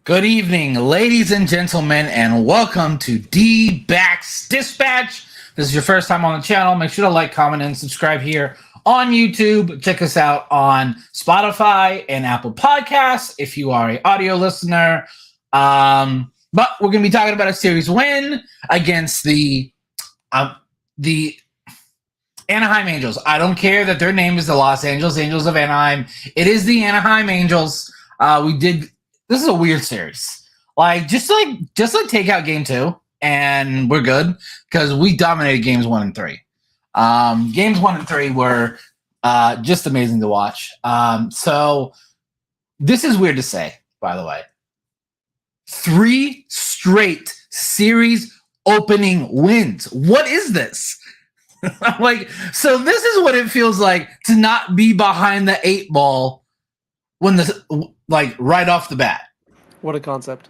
Good evening, ladies and gentlemen, and welcome to D-Backs Dispatch. This is your first time on the channel. Make sure to like, comment, and subscribe here on YouTube. Check us out on Spotify and Apple Podcasts if you are an audio listener. But we're going to be talking about a series win against the Anaheim Angels. I don't care that their name is the Los Angeles Angels of Anaheim. It is the Anaheim Angels. This is a weird series. Just take out game 2 and we're good because we dominated games 1 and 3. Games 1 and 3 were just amazing to watch. So this is weird to say, by the way. 3 straight series opening wins. What is this? So this is what it feels like to not be behind the 8 ball when right off the bat. What a concept.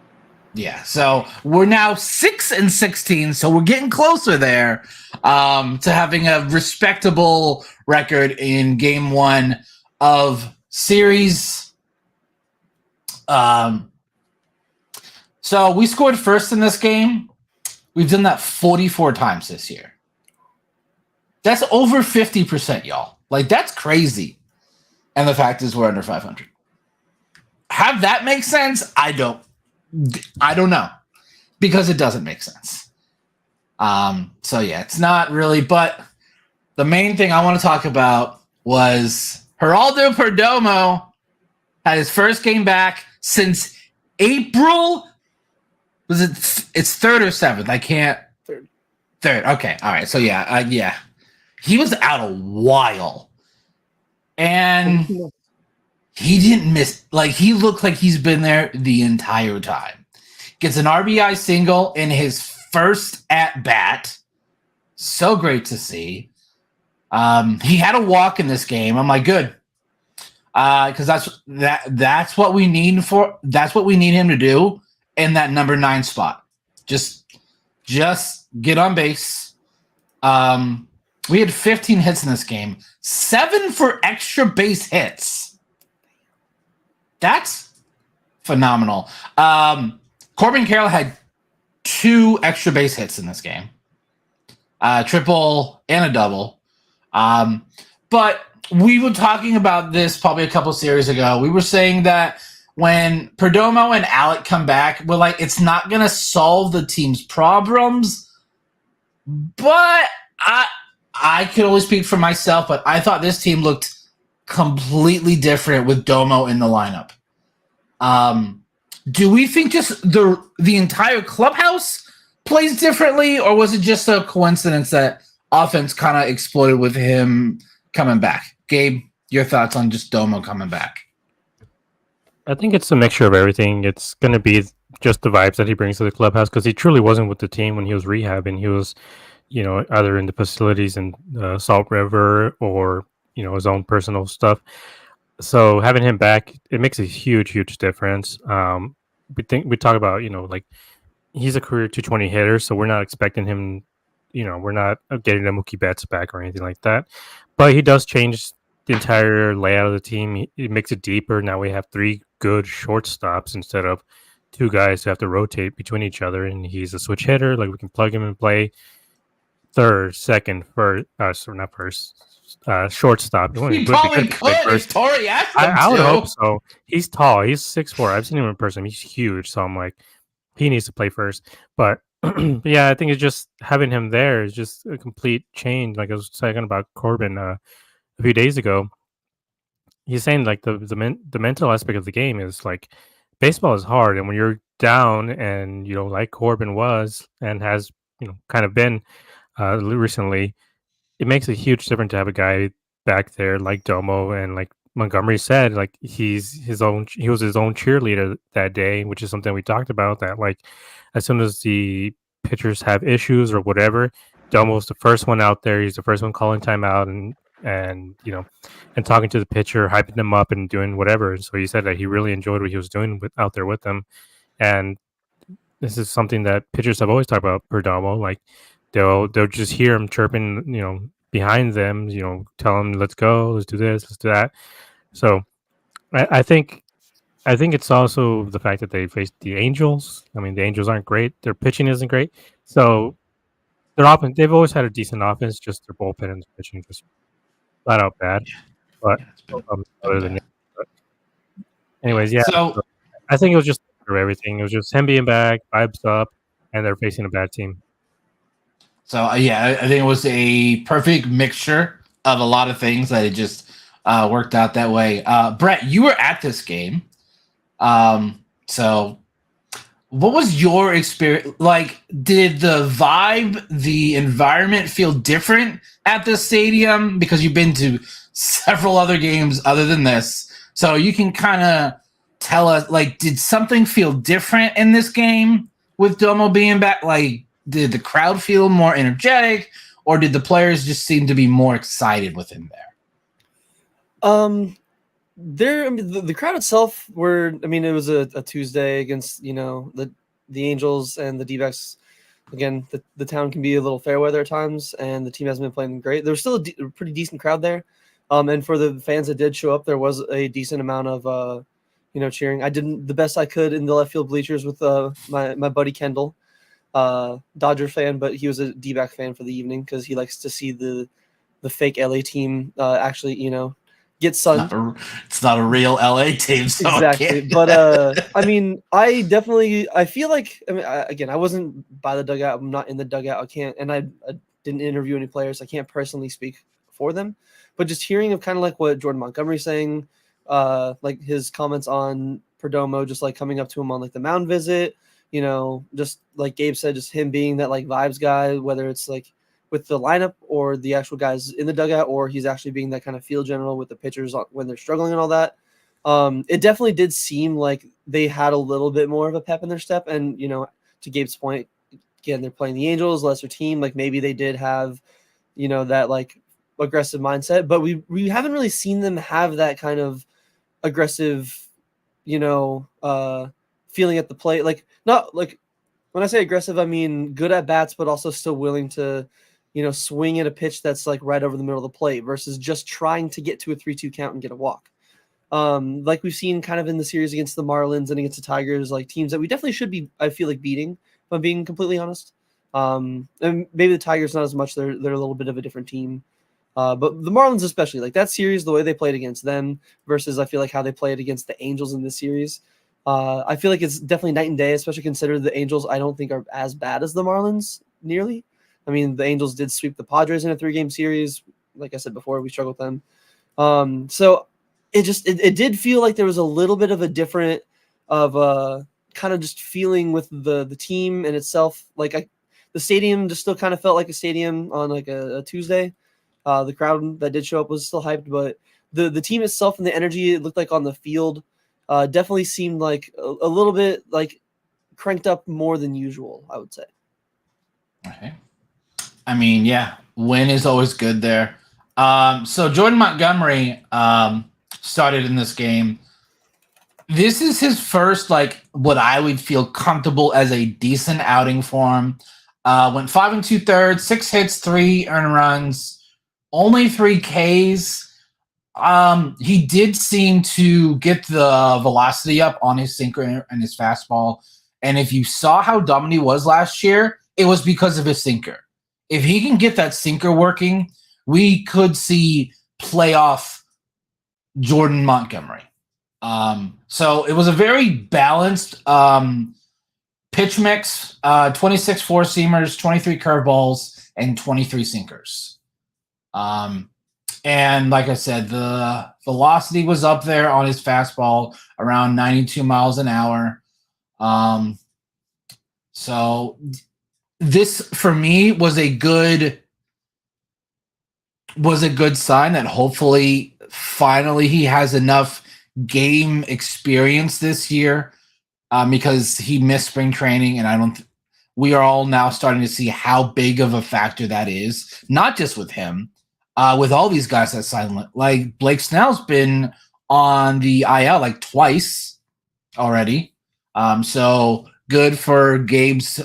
Yeah, so we're now 6-16, so we're getting closer there to having a respectable record in game 1 of series. So we scored first in this game. We've done that 44 times this year. That's over 50%, y'all. That's crazy. And the fact is we're under 500. Have that make sense? I don't know, because it doesn't make sense. So yeah, it's not really. But the main thing I want to talk about was Geraldo Perdomo had his first game back since April. Was it? It's 3rd or 7th. I can't. 3rd. Okay. All right. So yeah. He was out a while, and he didn't miss. He looked like he's been there the entire time. Gets an RBI single in his first at bat. So great to see. He had a walk in this game. I'm like, good, because that's what we need for. That's what we need him to do in that number 9 spot. Just get on base. We had 15 hits in this game. 7 for extra base hits. That's phenomenal. Corbin Carroll had 2 extra base hits in this game. Triple and a double. But we were talking about this probably a couple series ago. We were saying that when Perdomo and Alek come back, we're like, it's not going to solve the team's problems. But I can only speak for myself, but I thought this team looked completely different with Domo in the lineup. Do we think just the entire clubhouse plays differently, or was it just a coincidence that offense kind of exploded with him coming back? Gabe, your thoughts on just Domo coming back? I think it's a mixture of everything. It's going to be just the vibes that he brings to the clubhouse, because he truly wasn't with the team when he was rehabbing. He was, either in the facilities in Salt River or, his own personal stuff. So having him back, it makes a huge, huge difference. We talk about, he's a career 220 hitter, so we're not expecting him, we're not getting the Mookie Betts back or anything like that. But he does change the entire layout of the team. He makes it deeper. Now we have 3 good shortstops instead of 2 guys who have to rotate between each other. And he's a switch hitter. We can plug him and play third, second, first, not first. Shortstop. He probably could if Torrey asked him I would hope so. He's tall. He's 6'4". I've seen him in person. He's huge. So I'm like, he needs to play first. But yeah, I think it's just having him there is just a complete change. Like I was talking about Corbin a few days ago. He's saying the mental aspect of the game is baseball is hard, and when you're down and like Corbin was and has kind of been recently, it makes a huge difference to have a guy back there like Domo, and like Montgomery said, he was his own cheerleader that day, which is something we talked about, that as soon as the pitchers have issues or whatever, Domo's the first one out there. He's the first one calling timeout and talking to the pitcher, hyping them up and doing whatever. So he said that he really enjoyed what he was doing out there with them. And this is something that pitchers have always talked about Perdomo. They'll just hear him chirping, behind them, tell them, let's go, let's do this, let's do that. So I think I think it's also the fact that they faced the Angels. I mean, the Angels aren't great. Their pitching isn't great. So their offense, they've always had a decent offense, just their bullpen and pitching just flat out bad. But Yeah, it's been other than bad. that. But anyways, yeah. So So I think it was just through everything. It was just him being back, vibes up, and they're facing a bad team. yeah, I think it was a perfect mixture of a lot of things that it just worked out that way. Brett, you were at this game. So what was your experience? Like, did the vibe, the environment feel different at the stadium? Because you've been to several other games other than this. So you can kind of tell us, like, did something feel different in this game with Domo being back? Like, did the crowd feel more energetic, or did the players just seem to be more excited with him there? There, I mean, the crowd itself were. I mean, it was a Tuesday against the Angels and the D-backs. Again, the town can be a little fair weather at times, and the team hasn't been playing great. There was still a pretty decent crowd there, and for the fans that did show up, there was a decent amount of cheering. I did the best I could in the left field bleachers with my buddy Kendall, Dodger fan, but he was a D-back fan for the evening because he likes to see the fake LA team actually get sun. It's not a real LA team, so Exactly. But I mean, I feel like, I mean, again, I wasn't by the dugout. I'm not in the dugout. I can't, and I didn't interview any players. I can't personally speak for them, but just hearing of kind of like what Jordan Montgomery's saying, like his comments on Perdomo, just like coming up to him on like the mound visit, just like Gabe said, just him being that like vibes guy, whether it's like with the lineup or the actual guys in the dugout, or he's actually being that kind of field general with the pitchers when they're struggling and all that. It definitely did seem like they had a little bit more of a pep in their step. And, to Gabe's point, again, they're playing the Angels, lesser team. Like maybe they did have, that like aggressive mindset, but we haven't really seen them have that kind of aggressive, feeling at the plate. Like not like when I say aggressive, I mean good at bats, but also still willing to, swing at a pitch that's like right over the middle of the plate versus just trying to get to a 3-2 count and get a walk. Like we've seen kind of in the series against the Marlins and against the Tigers, like teams that we definitely should be, I feel like, beating, if I'm being completely honest. And maybe the Tigers not as much. They're a little bit of a different team. But the Marlins especially, like that series, the way they played against them versus I feel like how they played against the Angels in this series. I feel like it's definitely night and day, especially considering the Angels I don't think are as bad as the Marlins nearly. I mean, the Angels did sweep the Padres in a 3-game series. Like I said before, we struggled with them. So it did feel like there was a little bit of a different of kind of just feeling with the team and itself. Like the stadium just still kind of felt like a stadium on like a Tuesday. The crowd that did show up was still hyped, but the team itself and the energy it looked like on the field definitely seemed like a little bit like cranked up more than usual, I would say. Okay. I mean, yeah, win is always good there. So Jordan Montgomery started in this game. This is his first, like, what I would feel comfortable as a decent outing for him. Went 5 2/3, 6 hits, 3 earned runs, only 3 Ks. He did seem to get the velocity up on his sinker and his fastball. And if you saw how dominant he was last year, it was because of his sinker. If he can get that sinker working, we could see playoff Jordan Montgomery. So it was a very balanced pitch mix, 26 four-seamers, 23 curveballs, and 23 sinkers. And like I said, the velocity was up there on his fastball, around 92 miles an hour. So this, for me, was a good sign that hopefully, finally, he has enough game experience this year because he missed spring training, and we are all now starting to see how big of a factor that is, not just with him, with all these guys that signed. Like Blake Snell's been on the IL like twice already. So good for Gabe's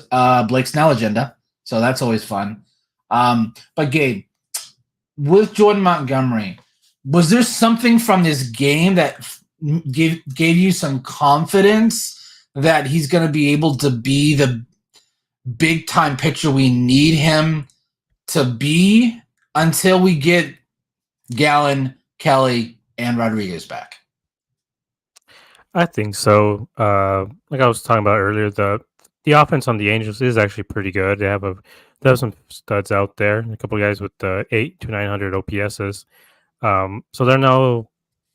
Blake Snell agenda. So that's always fun. But Gabe, with Jordan Montgomery, was there something from this game that gave you some confidence that he's going to be able to be the big time pitcher we need him to be until we get Gallen, Kelly, and Rodriguez back? I think so. Like I was talking about earlier, the offense on the Angels is actually pretty good. They have some studs out there, a couple of guys with 8 to 900 OPSs. So they're no,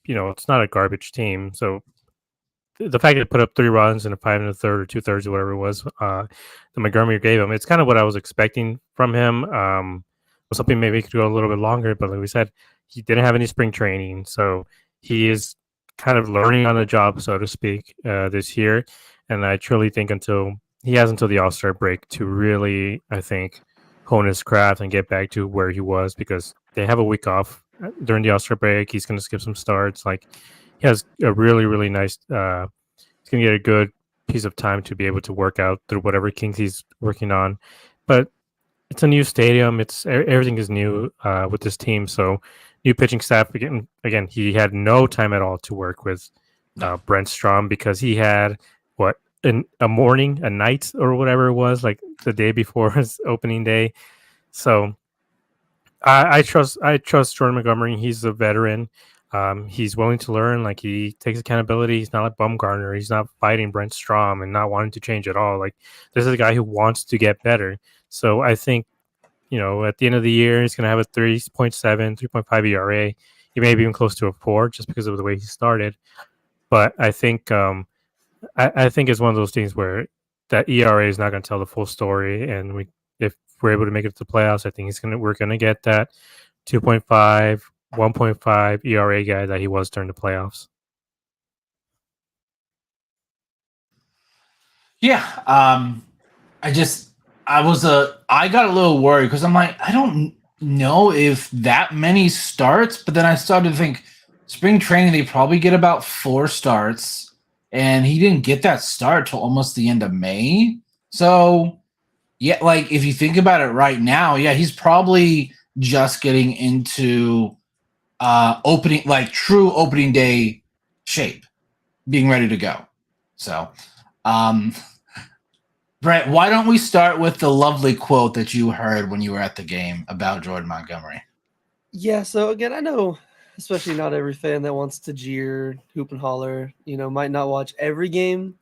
it's not a garbage team. So the fact that they put up 3 runs in a 5 1/3 or 2/3 or whatever it was, that Montgomery gave him, it's kind of what I was expecting from him. Was hoping maybe he could go a little bit longer, but like we said, he didn't have any spring training, so he is kind of learning on the job, so to speak, this year. And I truly think he has until the All-Star break to really, I think, hone his craft and get back to where he was, because they have a week off during the All-Star break. He's going to skip some starts. Like, he has a really, really nice. He's going to get a good piece of time to be able to work out through whatever kinks he's working on. But it's a new stadium. Everything is new with this team. So new pitching staff. Again, he had no time at all to work with Brent Strom, because he had a night or whatever it was, like the day before his opening day. So I trust Jordan Montgomery. He's a veteran. He's willing to learn. Like, he takes accountability. He's not like Bumgarner. He's not fighting Brent Strom and not wanting to change at all. Like, this is a guy who wants to get better. So I think, at the end of the year, he's going to have a 3.7, 3.5 ERA. He may be even close to a 4 just because of the way he started. But I think I think it's one of those things where that ERA is not going to tell the full story. And if we're able to make it to the playoffs, I think we're going to get that 2.5, 1.5 ERA guy that he was during the playoffs. Yeah. I got a little worried because I'm like, I don't know if that many starts, but then I started to think spring training, they probably get about 4 starts, and he didn't get that start till almost the end of May. So yeah, like if you think about it right now, yeah, he's probably just getting into true opening day shape, being ready to go. So Brett, why don't we start with the lovely quote that you heard when you were at the game about Jordan Montgomery? Yeah, so again, I know, especially not every fan that wants to jeer, hoop and holler, might not watch every game.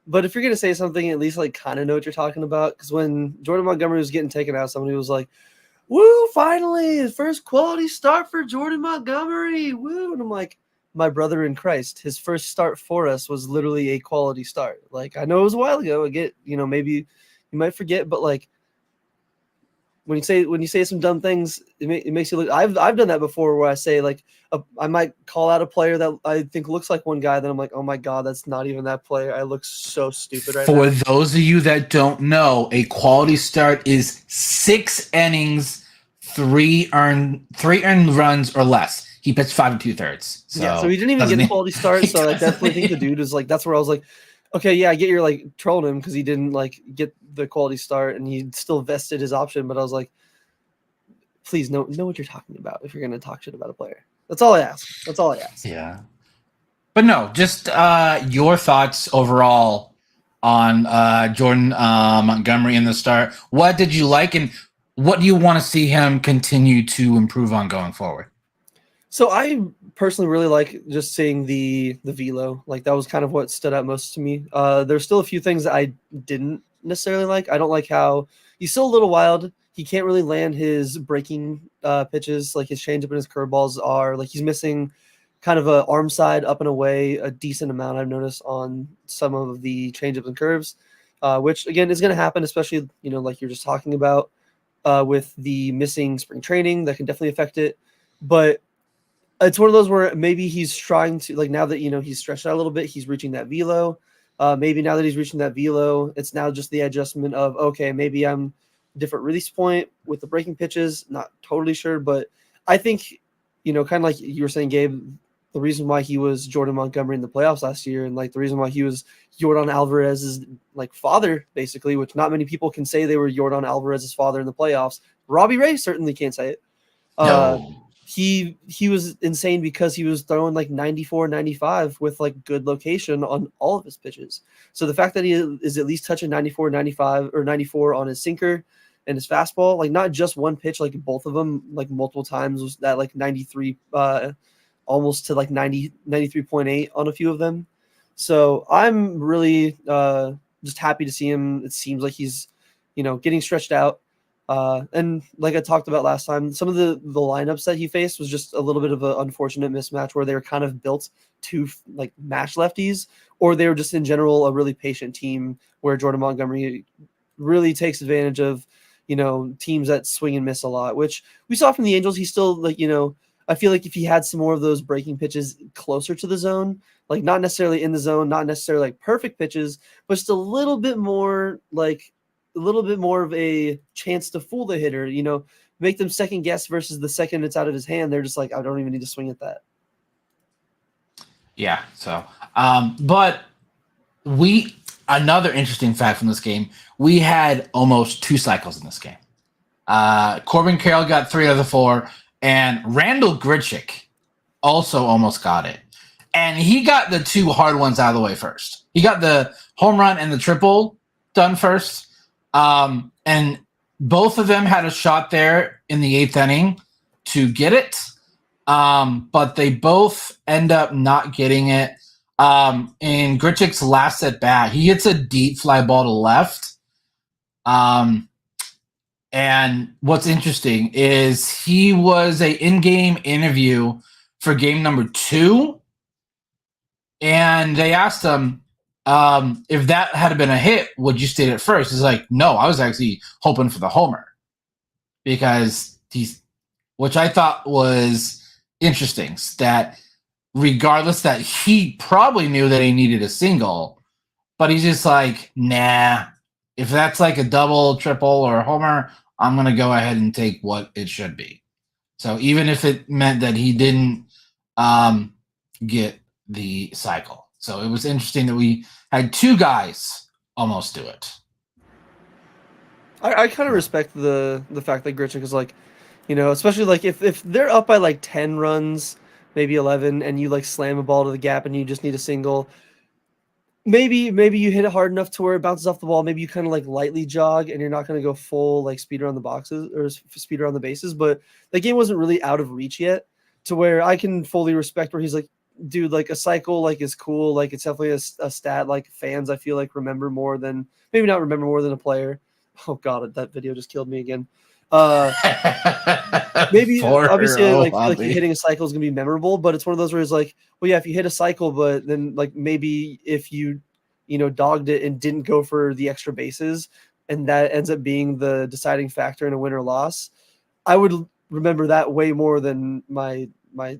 But if you're going to say something, at least like kind of know what you're talking about. Because when Jordan Montgomery was getting taken out, somebody was like, woo, finally, his first quality start for Jordan Montgomery, woo. And I'm like, my brother in Christ, his first start for us was literally a quality start. Like, I know it was a while ago. I get, maybe you might forget, but like, when you say some dumb things, it makes you look. I've done that before, where I say like I might call out a player that I think looks like one guy, then I'm like, oh my god, that's not even that player. I look so stupid right now. For those of you that don't know, a quality start is 6 innings, 3 earned runs or less. He pitched 5 2/3. So he didn't even get a quality start. So I definitely think the dude is like, that's where I was like, okay, yeah, I get you're like trolling him because he didn't like get the quality start and he still vested his option. But I was like, please know what you're talking about if you're going to talk shit about a player. That's all I ask. Yeah. But no, just your thoughts overall on Jordan Montgomery in the start. What did you like, and what do you want to see him continue to improve on going forward? So I personally really like just seeing the velo. Like, that was kind of what stood out most to me. There's still a few things that I didn't necessarily like. I don't like how he's still a little wild. He can't really land his breaking pitches. Like, his changeup and his curveballs are like, he's missing kind of a arm side up and away a decent amount, I've noticed, on some of the changeups and curves, which again is going to happen, especially like you're just talking about with the missing spring training. That can definitely affect it. But it's one of those where maybe he's trying to, like, now that he's stretched out a little bit, he's reaching that velo. Maybe now that he's reaching that velo, it's now just the adjustment of, okay, maybe I'm different release point with the breaking pitches. Not totally sure, but I think kind of like you were saying, Gabe, the reason why he was Jordan Montgomery in the playoffs last year, and like the reason why he was Yordan Alvarez's like father, basically, which not many people can say they were Yordan Alvarez's father in the playoffs. Robbie Ray certainly can't say it. No. he was insane because he was throwing like 94, 95 with like good location on all of his pitches. So the fact that he is at least touching 94, 95 or 94 on his sinker and his fastball, like not just one pitch, like both of them, like multiple times was that like 93, almost to like 90, 93.8 on a few of them. So I'm really just happy to see him. It seems like he's, getting stretched out. And like I talked about last time, some of the lineups that he faced was just a little bit of an unfortunate mismatch where they were kind of built to like match lefties, or they were just in general a really patient team where Jordan Montgomery really takes advantage of, teams that swing and miss a lot, which we saw from the Angels. He's still like, I feel like if he had some more of those breaking pitches closer to the zone, like not necessarily in the zone, not necessarily like perfect pitches, but just a little bit more of a chance to fool the hitter, make them second guess versus the second it's out of his hand. They're just like, I don't even need to swing at that. Yeah. So, but another interesting fact from this game, we had almost 2 cycles in this game. Corbin Carroll got 3 out of the 4, and Randall Grichuk also almost got it. And he got the 2 hard ones out of the way first. He got the home run and the triple done first. And both of them had a shot there in the 8th inning to get it. But they both end up not getting it. In Grichuk's last at bat, he hits a deep fly ball to left. And what's interesting is he was a in-game interview for game number 2. And they asked him, if that had been a hit, would you state it first? He's like, no, I was actually hoping for the homer, because which I thought was interesting, that regardless that he probably knew that he needed a single, but he's just like, nah, if that's like a double, triple, or a homer, I'm going to go ahead and take what it should be. So even if it meant that he didn't get the cycle. So it was interesting that we had 2 guys almost do it. I kind of respect the fact that Grichuk is like, especially like if they're up by like 10 runs, maybe 11, and you like slam a ball to the gap and you just need a single, maybe you hit it hard enough to where it bounces off the wall. Maybe you kind of like lightly jog and you're not going to go full like speed around the boxes or speed around the bases. But the game wasn't really out of reach yet, to where I can fully respect where he's like, dude, like a cycle like is cool. Like it's definitely a stat like fans I feel like remember more than, maybe not remember more than a player. Oh god, that video just killed me again. Maybe obviously like hitting a cycle is gonna be memorable, but it's one of those where it's like, well, yeah, if you hit a cycle, but then like maybe if you dogged it and didn't go for the extra bases, and that ends up being the deciding factor in a win or loss, I would remember that way more than my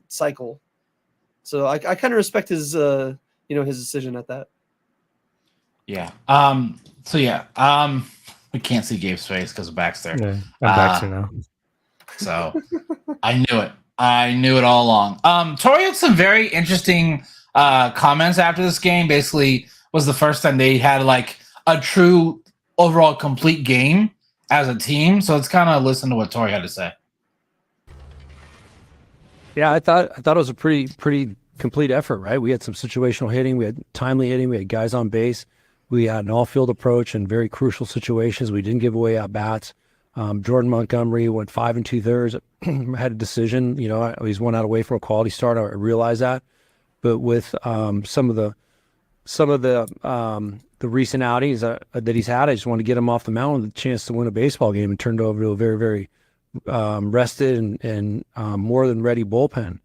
cycle. So I kind of respect his his decision at that. Yeah. We can't see Gabe's face because of Baxter. Yeah, I'm Baxter now. So I knew it all along. Tori had some very interesting comments after this game. Basically, was the first time they had like a true overall complete game as a team. So let's kind of listen to what Tori had to say. Yeah, I thought it was a pretty complete effort, right? We had some situational hitting, we had timely hitting, we had guys on base, we had an all-field approach in very crucial situations. We didn't give away at bats. Jordan Montgomery went 5 2/3, had a decision. He's 1 out away from a quality start. I realize that, but with some of the recent outings that he's had, I just want to get him off the mound with a chance to win a baseball game and turned over to a very, very rested and more than ready bullpen.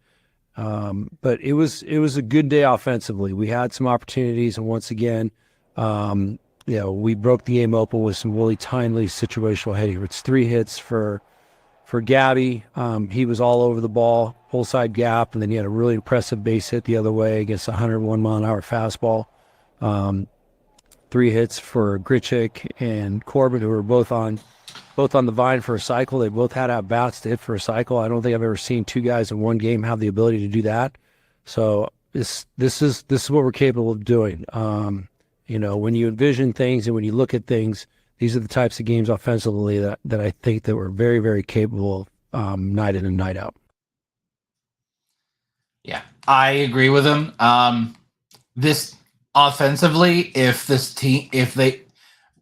But it was a good day offensively. We had some opportunities, and once again, we broke the game open with some really timely situational hitting. It's 3 hits for Gabby. He was all over the ball, full side gap, and then he had a really impressive base hit the other way against a 101 mile an hour fastball. 3 hits for Grichuk and Corbin, who were both on the vine for a cycle. They both had at bats to hit for a cycle. I don't think I've ever seen 2 guys in one game have the ability to do that. So this is what we're capable of doing. When you envision things and when you look at things, these are the types of games offensively that I think that we're very, very capable of night in and night out. Yeah, I agree with him. This offensively,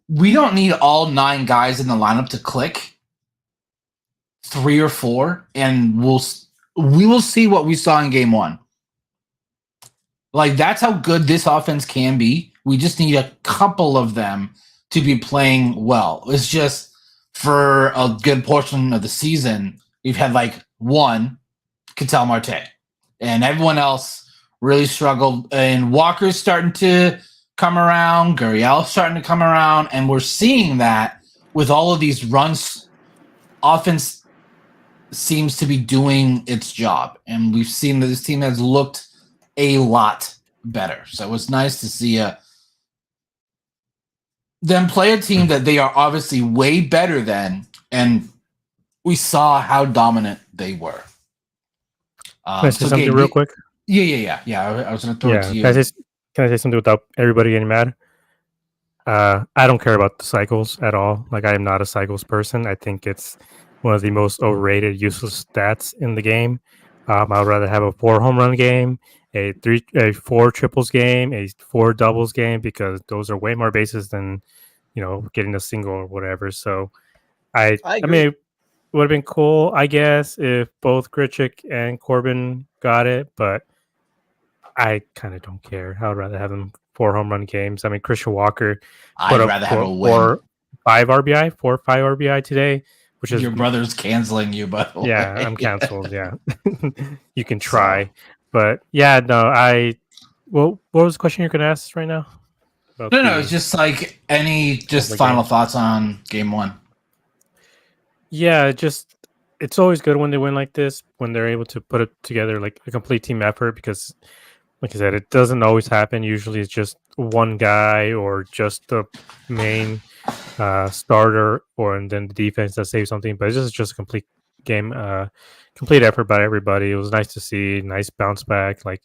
we don't need all 9 guys in the lineup to click. 3 or 4, and we will see what we saw in game 1. Like, that's how good this offense can be. We just need a couple of them to be playing well. It's just for a good portion of the season, we've had like one, Ketel Marte, and everyone else really struggled. And Walker's starting to come around, Gurriel's starting to come around, and we're seeing that with all of these runs. Offense seems to be doing its job, and we've seen that this team has looked a lot better. So it's nice to see them play a team that they are obviously way better than, and we saw how dominant they were. Can I say something real quick? Yeah. I was going to throw it to you. Can I say something without everybody getting mad? I don't care about the cycles at all. Like, I am not a cycles person. I think it's one of the most overrated, useless stats in the game. I'd rather have a 4 home run game, a 4 triples game, a 4 doubles game, because those are way more bases than, getting a single or whatever. So I mean, it would have been cool, I guess, if both Grichuk and Corbin got it, but I kind of don't care. I would rather have them 4 home run games. I mean, Christian Walker I'd rather have a win. 4 or 5 RBI today, which is your brother's canceling you, by the way. Yeah, I'm canceled. Yeah, you can try, but yeah, no. What was the question you're gonna ask right now? No, it's just like final thoughts on game 1. Yeah, it's always good when they win like this, when they're able to put it together like a complete team effort, because like I said, it doesn't always happen. Usually it's just one guy or just the main starter, and then the defense that saves something. But it's just a complete game, complete effort by everybody. It was nice to see, nice bounce back, like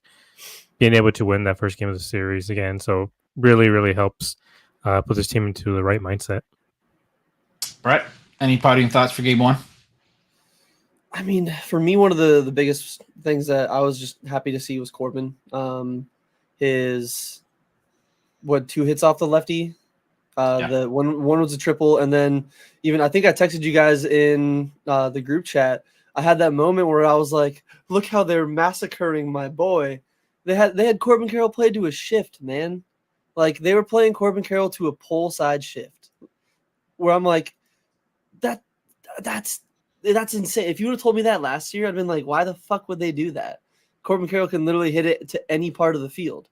being able to win that first game of the series again. So really, really helps put this team into the right mindset. Brett, any parting thoughts for game 1? I mean, for me, one of the biggest things that I was just happy to see was Corbin. His 2 hits off the lefty. The one was a triple, and then even I think I texted you guys in the group chat. I had that moment where I was like, "Look how they're massacring my boy." They had Corbin Carroll played to a shift, man. Like, they were playing Corbin Carroll to a pull side shift, where I'm like, that's insane. If you would have told me that last year, I'd been like, why the fuck would they do that? Corbin Carroll can literally hit it to any part of the field,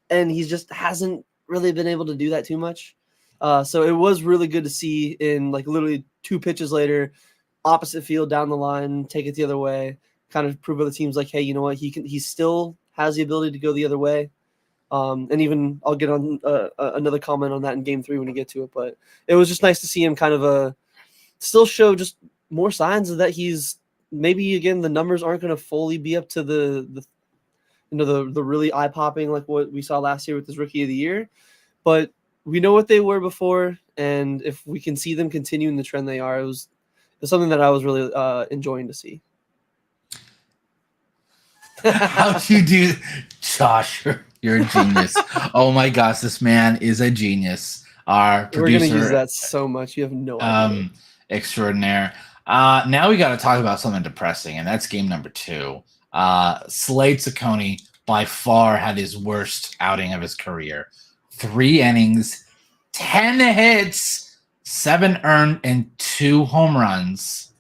and he just hasn't really been able to do that too much. So it was really good to see in like literally 2 pitches later, opposite field down the line, take it the other way, kind of prove other teams like, hey, you know what? He still has the ability to go the other way. And even I'll get on another comment on that in game 3 when we get to it. But it was just nice to see him kind of still show just more signs of that he's maybe, again, the numbers aren't going to fully be up to the really eye popping like what we saw last year with his rookie of the year, but we know what they were before, and if we can see them continuing the trend they are, it's something that I was really enjoying to see. How'd you do, Josh? You're a genius. Oh my gosh, this man is a genius. Our producer, we're gonna use that so much. You have no idea. Extraordinaire. Now we got to talk about something depressing, and that's game number 2. Slade Ciccone by far had his worst outing of his career. 3 innings, 10 hits, 7 earned, and 2 home runs.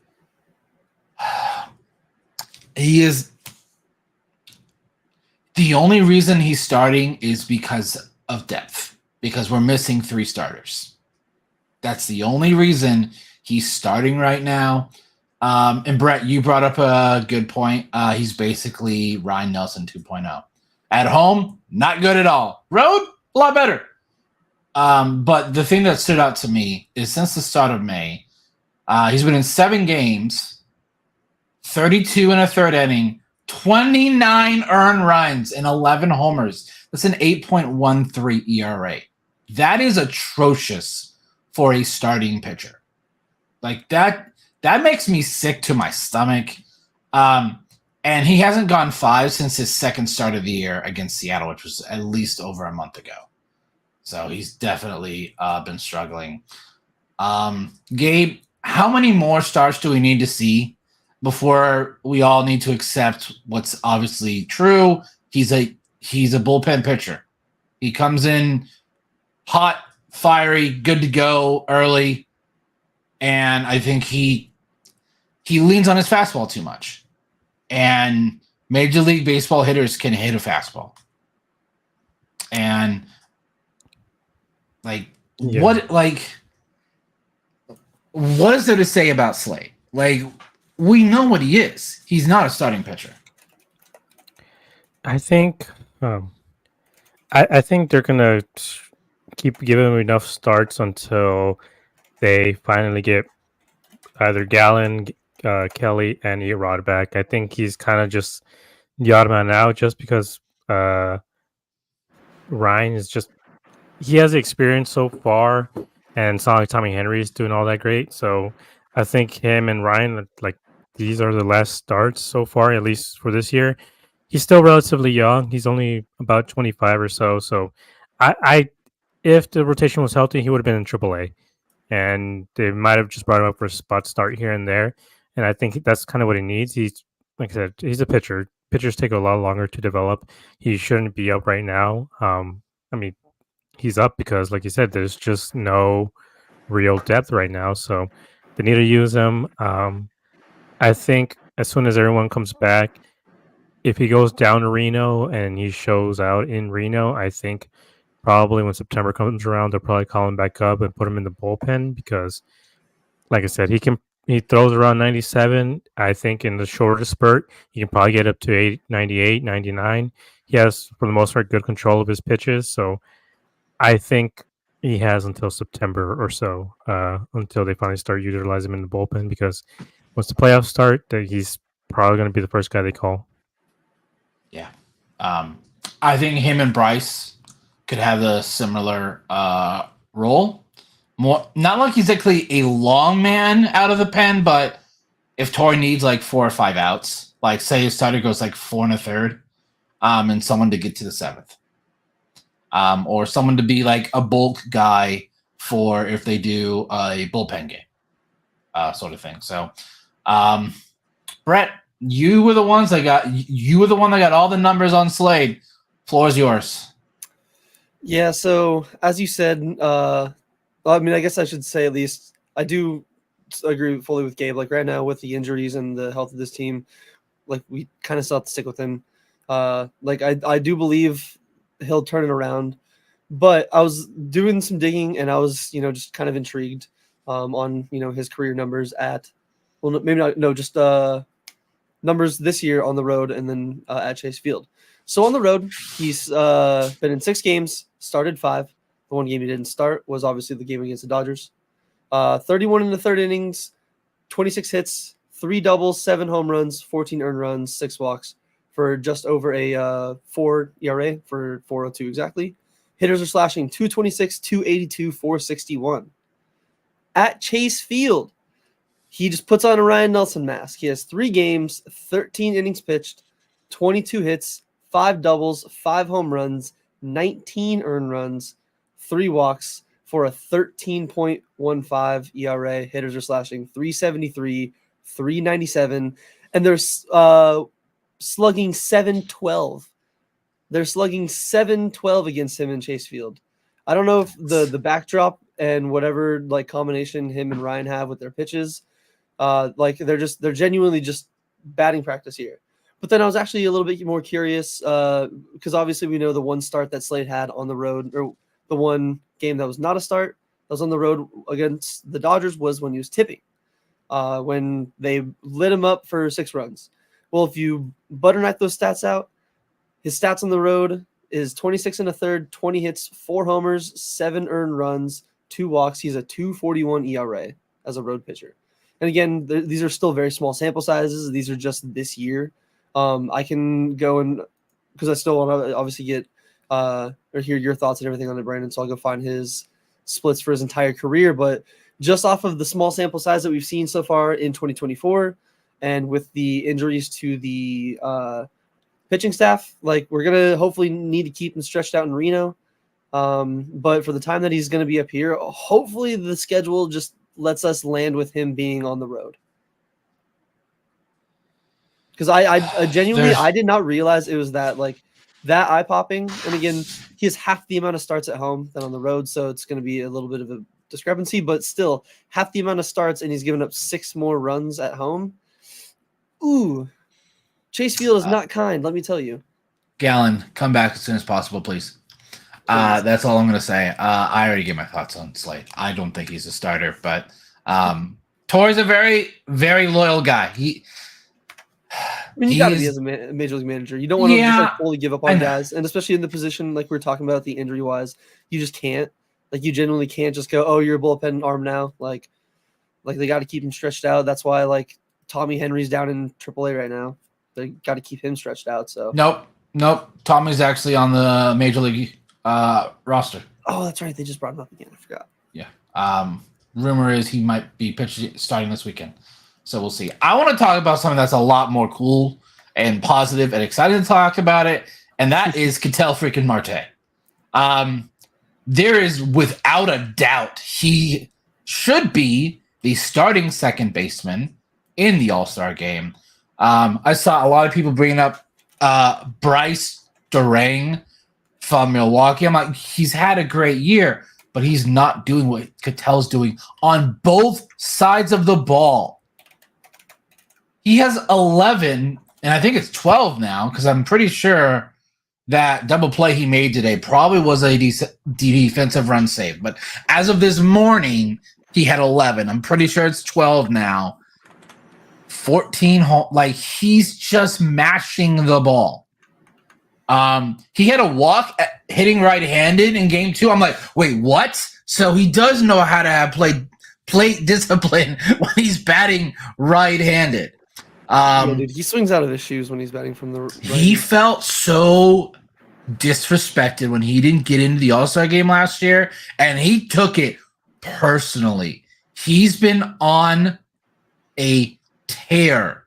He is the only reason he's starting is because of depth, because we're missing 3 starters. That's the only reason he's starting right now. And Brett, you brought up a good point. He's basically Ryan Nelson 2.0. At home, not good at all. Road, a lot better. But the thing that stood out to me is since the start of May, he's been in 7 games, 32 in a third inning, 29 earned runs, and 11 homers. That's an 8.13 ERA. That is atrocious for a starting pitcher. Like that makes me sick to my stomach. And And he hasn't gone 5 since his second start of the year against Seattle, which was at least over a month ago. So he's definitely been struggling. Gabe, how many more starts do we need to see before we all need to accept what's obviously true? He's a bullpen pitcher. He comes in hot, fiery, good to go early, and I think he leans on his fastball too much. And Major League Baseball hitters can hit a fastball. And what is there to say about Slade? Like, we know what he is. He's not a starting pitcher. I think I think they're gonna keep giving him enough starts until they finally get either Gallen, Kelly, and Erod back. I think he's kind of just the odd man out just because Ryan is just he has the experience so far, and it's not like Tommy Henry is doing all that great. So I think him and Ryan, like these are the last starts so far, at least for this year. He's still relatively young. He's only about 25 or so. So I if the rotation was healthy, he would have been in AAA. And they might have just brought him up for a spot start here and there. And I think that's kind of what he needs. He's, like I said, he's a pitcher. Pitchers take a lot longer to develop. He shouldn't be up right now. I mean, he's up because, like you said, there's just no real depth right now. So they need to use him. I think as soon as everyone comes back, if he goes down to Reno and he shows out in Reno, I think probably when September comes around, they'll probably call him back up and put him in the bullpen because, like I said, he throws around 97. I think in the shorter spurt, he can probably get up to 98, 99. He has, for the most part, good control of his pitches. So I think he has until September or so until they finally start utilizing him in the bullpen because once the playoffs start, he's probably going to be the first guy they call. Yeah. I think him and Bryce could have a similar role. More, not like he's exactly a long man out of the pen, but if Torrey needs like 4 or 5 outs, like say his starter goes like 4 1/3, and someone to get to the 7th, or someone to be like a bulk guy for if they do a bullpen game, sort of thing. So, Brett, you were the one that got all the numbers on Slade. Floor is yours. Yeah, so as you said, I mean, I guess I should say at least I do agree fully with Gabe. Like right now with the injuries and the health of this team, like we kind of still have to stick with him. Like I do believe he'll turn it around, but I was doing some digging and I was, just kind of intrigued on, his career numbers at, well, maybe not, no, just numbers this year on the road and then at Chase Field. So on the road, he's been in 6 games, started 5. The one game he didn't start was obviously the game against the Dodgers. 31 in the 3rd innings, 26 hits, 3 doubles, 7 home runs, 14 earned runs, 6 walks for just over a 4 ERA for 4.02 exactly. Hitters are slashing 226, 282, 461. At Chase Field, he just puts on a Ryan Nelson mask. He has 3 games, 13 innings pitched, 22 hits, 5 doubles, 5 home runs, 19 earned runs, 3 walks for a 13.15 ERA. Hitters are slashing 373, 397, and they're slugging 712. They're slugging 712 against him in Chase Field. I don't know if the backdrop and whatever like combination him and Ryan have with their pitches, like they're genuinely just batting practice here. But then I was actually a little bit more curious because obviously we know the one start that Slade had on the road, or the one game that was not a start that was on the road against the Dodgers was when he was tipping, when they lit him up for 6 runs. Well, if you butternut those stats out, his stats on the road is 26 and a third, 20 hits, 4 homers, 7 earned runs, 2 walks. He's a 2.41 ERA as a road pitcher. And again, these are still very small sample sizes. These are just this year. I can go and because I still want to obviously get or hear your thoughts and everything on it, Brandon. So I'll go find his splits for his entire career. But just off of the small sample size that we've seen so far in 2024 and with the injuries to the pitching staff, like we're gonna hopefully need to keep him stretched out in Reno. But for the time that he's gonna be up here, hopefully the schedule just lets us land with him being on the road. Because I genuinely I did not realize it was that eye popping. And again, he has half the amount of starts at home than on the road, so it's going to be a little bit of a discrepancy. But still, half the amount of starts, and he's given up 6 more runs at home. Ooh, Chase Field is not kind. Let me tell you. Gallon, come back as soon as possible, please. That's all I'm going to say. I already gave my thoughts on Slade. I don't think he's a starter, but Torre's a very, very loyal guy. I mean, you got to be as a major league manager. You don't want to just fully give up on guys, and especially in the position like we were talking about, the injury wise, you just can't. Like you genuinely can't just go, oh, you're a bullpen arm now. Like they got to keep him stretched out. That's why like Tommy Henry's down in AAA right now. They got to keep him stretched out. So nope. Tommy's actually on the major league roster. Oh, that's right. They just brought him up again. I forgot. Yeah. Rumor is he might be starting this weekend. So we'll see. I want to talk about something that's a lot more cool and positive and excited to talk about it, and that is Ketel freaking Marte. There is, without a doubt, he should be the starting second baseman in the All-Star game. I saw a lot of people bringing up Bryce Durang from Milwaukee. I'm like, he's had a great year, but he's not doing what Ketel's doing on both sides of the ball. He has 11, and I think it's 12 now, because I'm pretty sure that double play he made today probably was a defensive run save. But as of this morning, he had 11. I'm pretty sure it's 12 now. 14 home. Like, he's just mashing the ball. He had a walk hitting right-handed in game 2. I'm like, wait, what? So he does know how to have plate discipline when he's batting right-handed. Dude, he swings out of his shoes when he's batting from the right. He felt so disrespected when he didn't get into the All-Star game last year, and he took it personally. He's been on a tear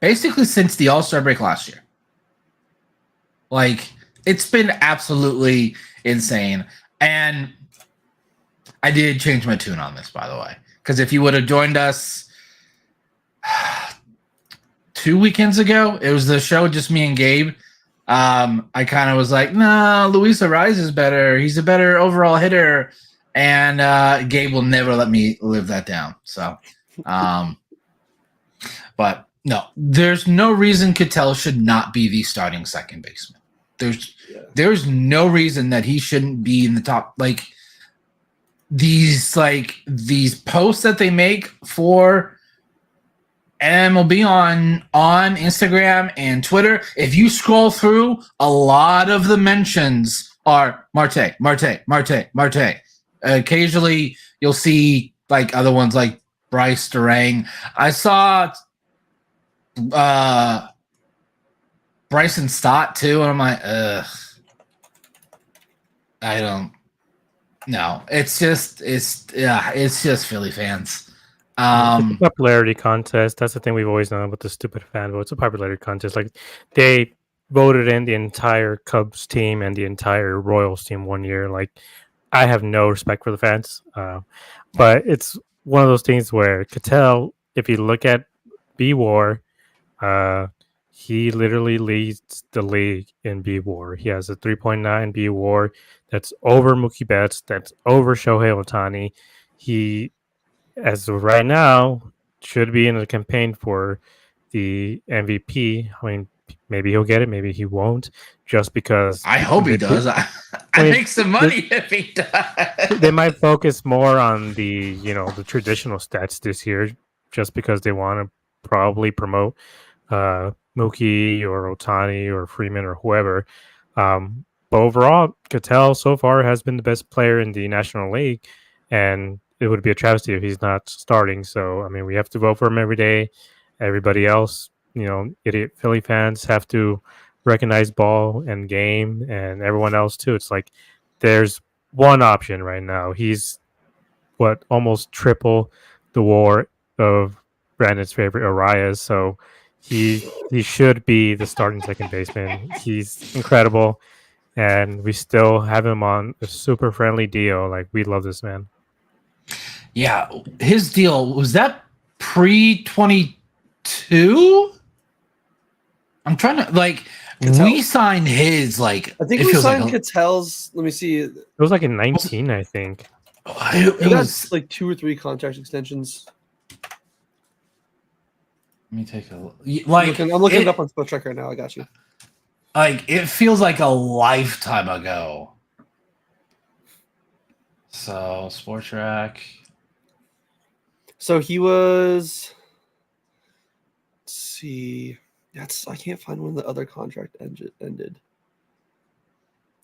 basically since the All-Star break last year. Like, it's been absolutely insane. And I did change my tune on this, by the way, because if you would have joined us 2 weekends ago, it was the show just me and Gabe. I kind of was like, nah, Luis Arraez is better. He's a better overall hitter. And Gabe will never let me live that down. So, but no, there's no reason Ketel should not be the starting second baseman. There's no reason that he shouldn't be in the top. Like these posts that they make for MLB on Instagram and Twitter, if you scroll through, a lot of the mentions are Marte. Occasionally, you'll see like other ones like Bryce Durang. I saw Bryson Stott too, and I'm like, ugh. I don't. No, it's just Philly fans. It's a popularity contest. That's the thing we've always known with the stupid fan vote. It's a popularity contest. Like they voted in the entire Cubs team and the entire Royals team one year. Like I have no respect for the fans, but it's one of those things where Ketel, if you look at B-WAR, he literally leads the league in B-WAR. He has a 3.9 B-WAR that's over Mookie Betts, that's over Shohei Ohtani. He, as of right now, should be in a campaign for the MVP. I mean, maybe he'll get it, maybe he won't, just because. I hope he does. I make some money if he does. They might focus more on the traditional stats this year, just because they want to probably promote Mookie or Ohtani or Freeman or whoever. But overall, Ketel so far has been the best player in the National League, and it would be a travesty if he's not starting. So, I mean, we have to vote for him every day. Everybody else, idiot Philly fans have to recognize ball and game, and everyone else too. It's like there's one option right now. He's almost triple the WAR of Brandon's favorite Arias, so he should be the starting second baseman. He's incredible, and we still have him on a super friendly deal. Like, we love this man. Yeah, his deal was that pre-22. I'm trying to Cattell? we signed his I think it we feels signed like Cattell's. Let me see. It was like in 19, I think. it He got was. like 2 or 3 contract extensions. Let me take a look. I'm looking it up on Spot Track right now. I got you. It feels like a lifetime ago. So Sport Track. So he was. Let's see. I can't find when the other contract ended.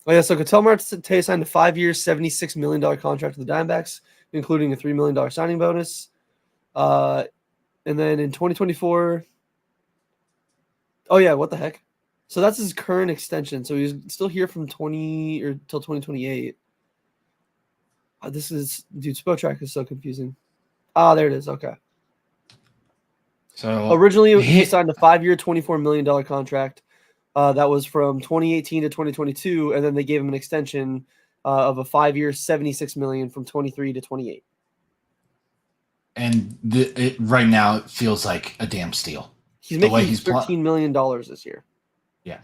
Oh yeah, so Ketel Marte signed a 5-year, $76 million contract with the Diamondbacks, including a $3 million signing bonus. And then in 2024. Oh yeah, what the heck? So that's his current extension. So he's still here from 20 or till 2028. This is Spot Track is so confusing. There it is. Okay. So Originally, he signed a 5-year, $24 million contract. That was from 2018 to 2022, and then they gave him an extension of a 5-year, $76 million from 23 to 28. And right now it feels like a damn steal. He's The way making he's $13 million this year. Yeah,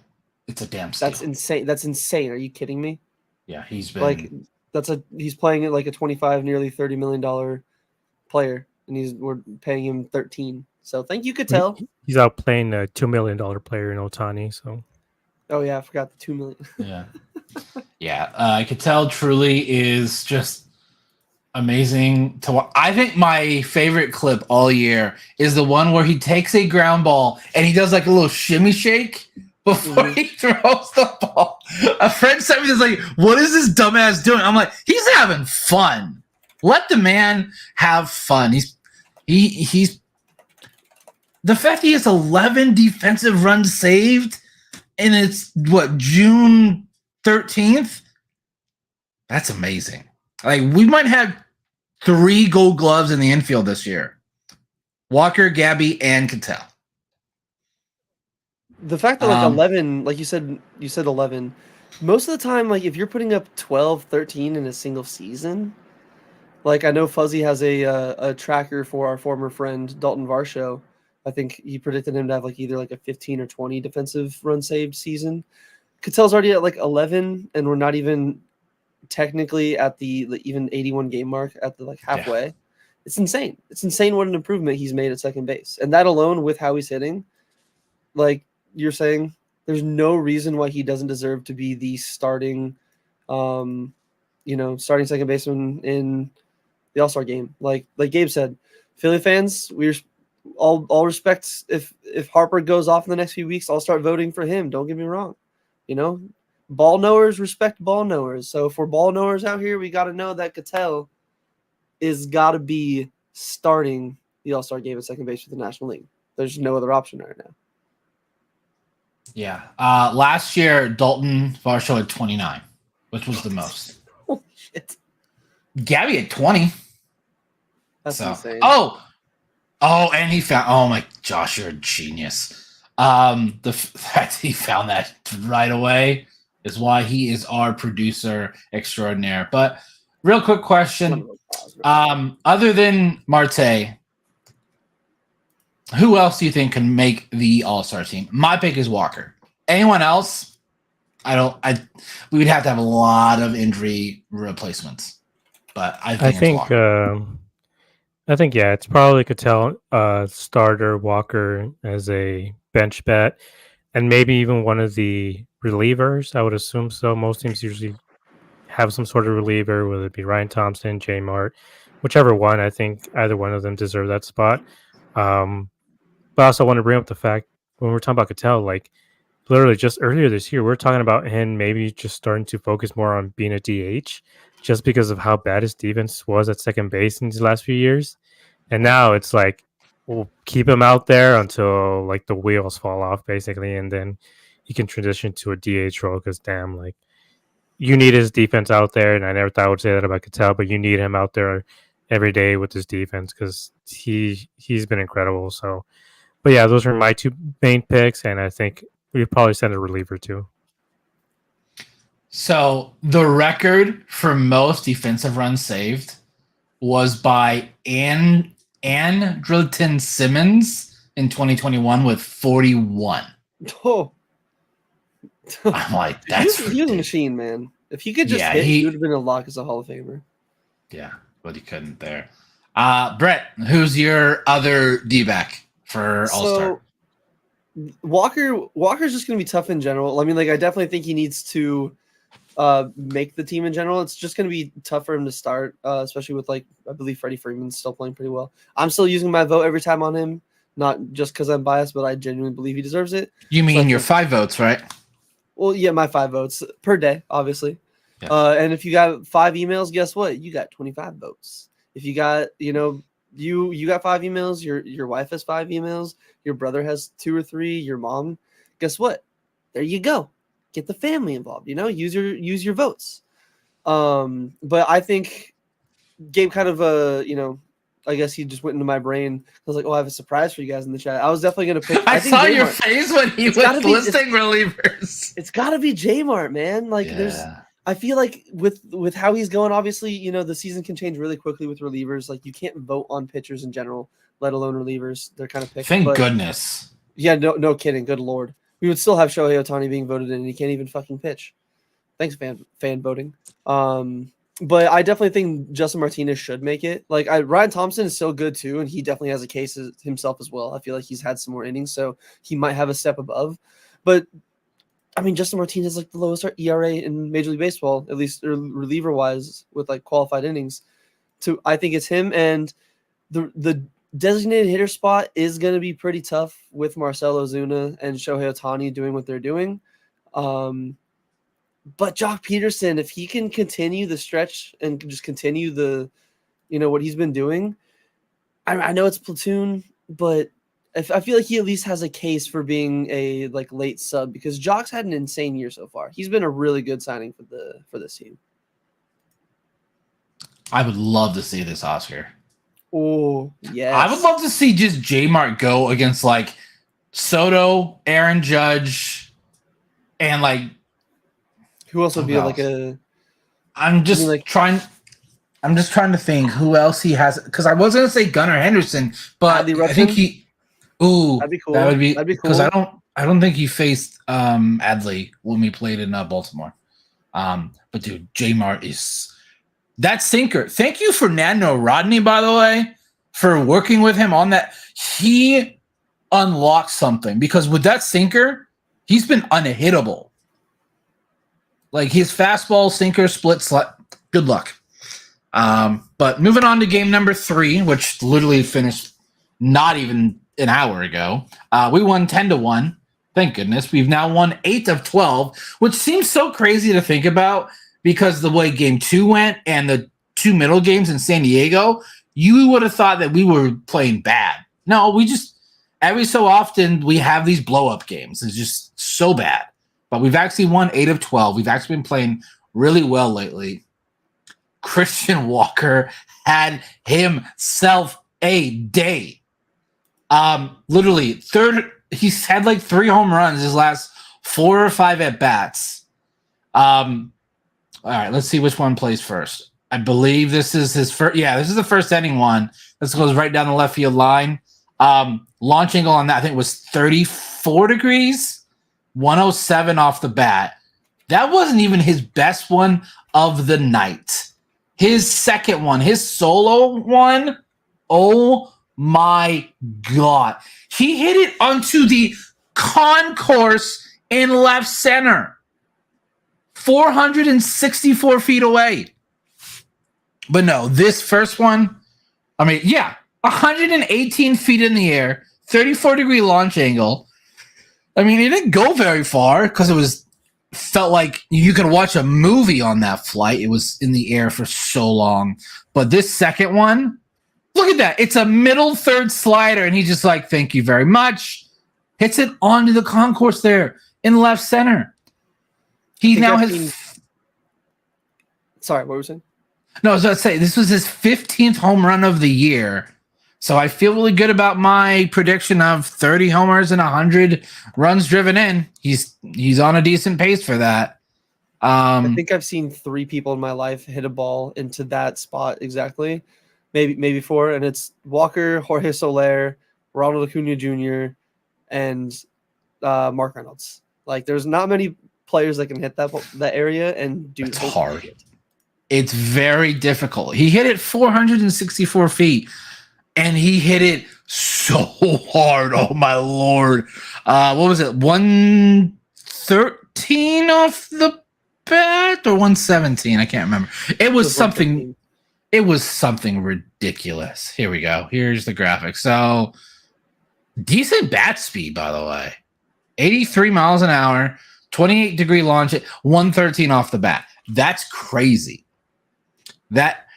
it's a damn steal. That's insane. That's insane. Are you kidding me? Yeah, he's been he's playing it like a 25, nearly $30 million player, and we're paying him 13. So thank you, Cattell. He's out playing a $2 million player in Ohtani. So, oh yeah, I forgot the 2 million. Yeah, yeah. Cattell truly is just amazing to watch. I think my favorite clip all year is the one where he takes a ground ball and he does like a little shimmy shake before he throws the ball. A friend sent me this what is this dumbass doing? I'm like, he's having fun. Let the man have fun. He's the fact he has 11 defensive runs saved, and it's June 13th. That's amazing. We might have 3 Gold Gloves in the infield this year: Walker, Gabby, and Cattell. The fact that 11, like you said 11. Most of the time, if you're putting up 12, 13 in a single season, I know Fuzzy has a tracker for our former friend Dalton Varsho. I think he predicted him to have either a 15 or 20 defensive run saved season. Cattell's already at 11, and we're not even technically at the even 81 game mark at the halfway. Yeah. It's insane. It's insane what an improvement he's made at second base. And that alone, with how he's hitting, you're saying, there's no reason why he doesn't deserve to be the starting starting second baseman in the All-Star game. Like Gabe said, Philly fans, we're all respect. If Harper goes off in the next few weeks, I'll start voting for him. Don't get me wrong. Ball knowers respect ball knowers. So for ball knowers out here, we got to know that Cattell is got to be starting the All-Star game at second base for the National League. There's no other option right now. Yeah. Last year, Dalton Varsho had 29, which was the most. Holy shit. Gabby had 20. That's insane. Oh, and he found. Oh my, Josh, you're a genius. The fact he found that right away is why he is our producer extraordinaire. But real quick question: other than Marte, who else do you think can make the All-Star team? My pick is Walker. Anyone else? We would have to have a lot of injury replacements. But I think it's probably Cattell, starter, Walker as a bench bet, and maybe even one of the relievers. I would assume so. Most teams usually have some sort of reliever, whether it be Ryan Thompson, J Mart, whichever one. I think either one of them deserve that spot. But I also want to bring up the fact when we're talking about Cattell, literally just earlier this year, we're talking about him maybe just starting to focus more on being a DH just because of how bad his defense was at second base in these last few years. And now it's we'll keep him out there until the wheels fall off, basically, and then he can transition to a DH role because you need his defense out there. And I never thought I would say that about Cattell, but you need him out there every day with his defense because he's been incredible. So, but yeah, those are my two main picks, and I think we probably send a reliever too. So the record for most defensive runs saved was by Andrelton Simmons in 2021 with 41. Oh, I'm like, that's he was a ridiculous. machine, man. If he could just Yeah, hit, he would have been a lock as a Hall of Famer. Yeah, but he couldn't there. Brett, who's your other D-back for All-Star? So Walker's just gonna be tough in general. I mean, like I definitely think he needs to make the team in general. It's just gonna be tough for him to start, especially with like I believe Freddie Freeman's still playing pretty well. I'm still using my vote every time on him, not just because I'm biased, but I genuinely believe he deserves it. You mean your 5 votes, right? Well, yeah, my 5 votes per day, obviously. Yeah. And if you got 5 emails, guess what? You got 25 votes. If you got, you got 5 emails, your wife has 5 emails, your brother has 2 or 3, your mom, guess what? There you go. Get the family involved, use your votes. But I think Gabe kind of I guess he just went into my brain. I was like, oh, I have a surprise for you guys in the chat. I was definitely going to pick. I think saw J-Mart. your face when he was listing relievers. It's got to be J-Mart, man. Like, I feel like with how he's going, obviously, the season can change really quickly with relievers. Like, you can't vote on pitchers in general, let alone relievers. They're kind of picked. Thank goodness. Yeah, no kidding. Good Lord. We would still have Shohei Ohtani being voted in, and he can't even fucking pitch. Thanks, fan voting. But I definitely think Justin Martinez should make it. Like Ryan Thompson is so good too, and he definitely has a case himself as well. I feel like he's had some more innings, so he might have a step above. But I mean, Justin Martinez is like the lowest ERA in Major League Baseball, at least reliever wise, with like qualified innings. So I think it's him, and the designated hitter spot is going to be pretty tough with Marcell Ozuna and Shohei Ohtani doing what they're doing. But Jock Peterson, if he can continue the stretch and just continue the, what he's been doing, I know it's platoon, but I feel like he at least has a case for being a like late sub because Jock's had an insane year so far. He's been a really good signing for this team. I would love to see this Oscar. Oh, yes. I would love to see just J-Mart go against like Soto, Aaron Judge, and like who else would be else? like a? I'm just trying to think who else he has because I was gonna say Gunnar Henderson, but I think he. Ooh, that'd be cool. That'd be cool because I don't think he faced Adley when we played in Baltimore. But dude, J-Mart is that sinker. Thank you, Fernando Rodney, by the way, for working with him on that. He unlocked something because with that sinker, he's been unhittable. Like his fastball, sinker, split, good luck. But moving on to game number 3, which literally finished not even an hour ago. We won 10-1. Thank goodness. We've now won 8 of 12, which seems so crazy to think about because the way game 2 went and the 2 middle games in San Diego, you would have thought that we were playing bad. No, we just every so often we have these blow-up games. It's just so bad. But we've actually won 8 of 12. We've actually been playing really well lately. Christian Walker had himself a day. Literally, he's had like 3 home runs his last 4 or 5 at-bats. All right, let's see which one plays first. I believe this is his first. Yeah, this is the first inning one. This goes right down the left field line. Launch angle on that, I think, was 34 degrees. 107 off the bat. That wasn't even his best one of the night. His second one, his solo one, oh my God. He hit it onto the concourse in left center. 464 feet away. But no, this first one, 118 feet in the air, 34-degree launch angle. It didn't go very far because felt like you could watch a movie on that flight. It was in the air for so long. But this second one, look at that. It's a middle third slider, and he's just like, thank you very much. Hits it onto the concourse there in left center. He now has... Sorry, what were you saying? No, I was about to say this was his 15th home run of the year. So I feel really good about my prediction of 30 homers and 100 runs driven in. He's on a decent pace for that. I think I've seen 3 people in my life hit a ball into that spot exactly, maybe 4, and it's Walker, Jorge Soler, Ronald Acuna Jr., and Mark Reynolds. Like, there's not many players that can hit that area, and dude, it's hard. It's very difficult. He hit it 464 feet, and he hit it so hard. Oh my Lord! What was it? 113 off the bat or 117? I can't remember. It was something. It was something ridiculous. Here we go. Here's the graphic. So decent bat speed, by the way. 83 miles an hour, 28-degree launch, 113 off the bat. That's crazy. That,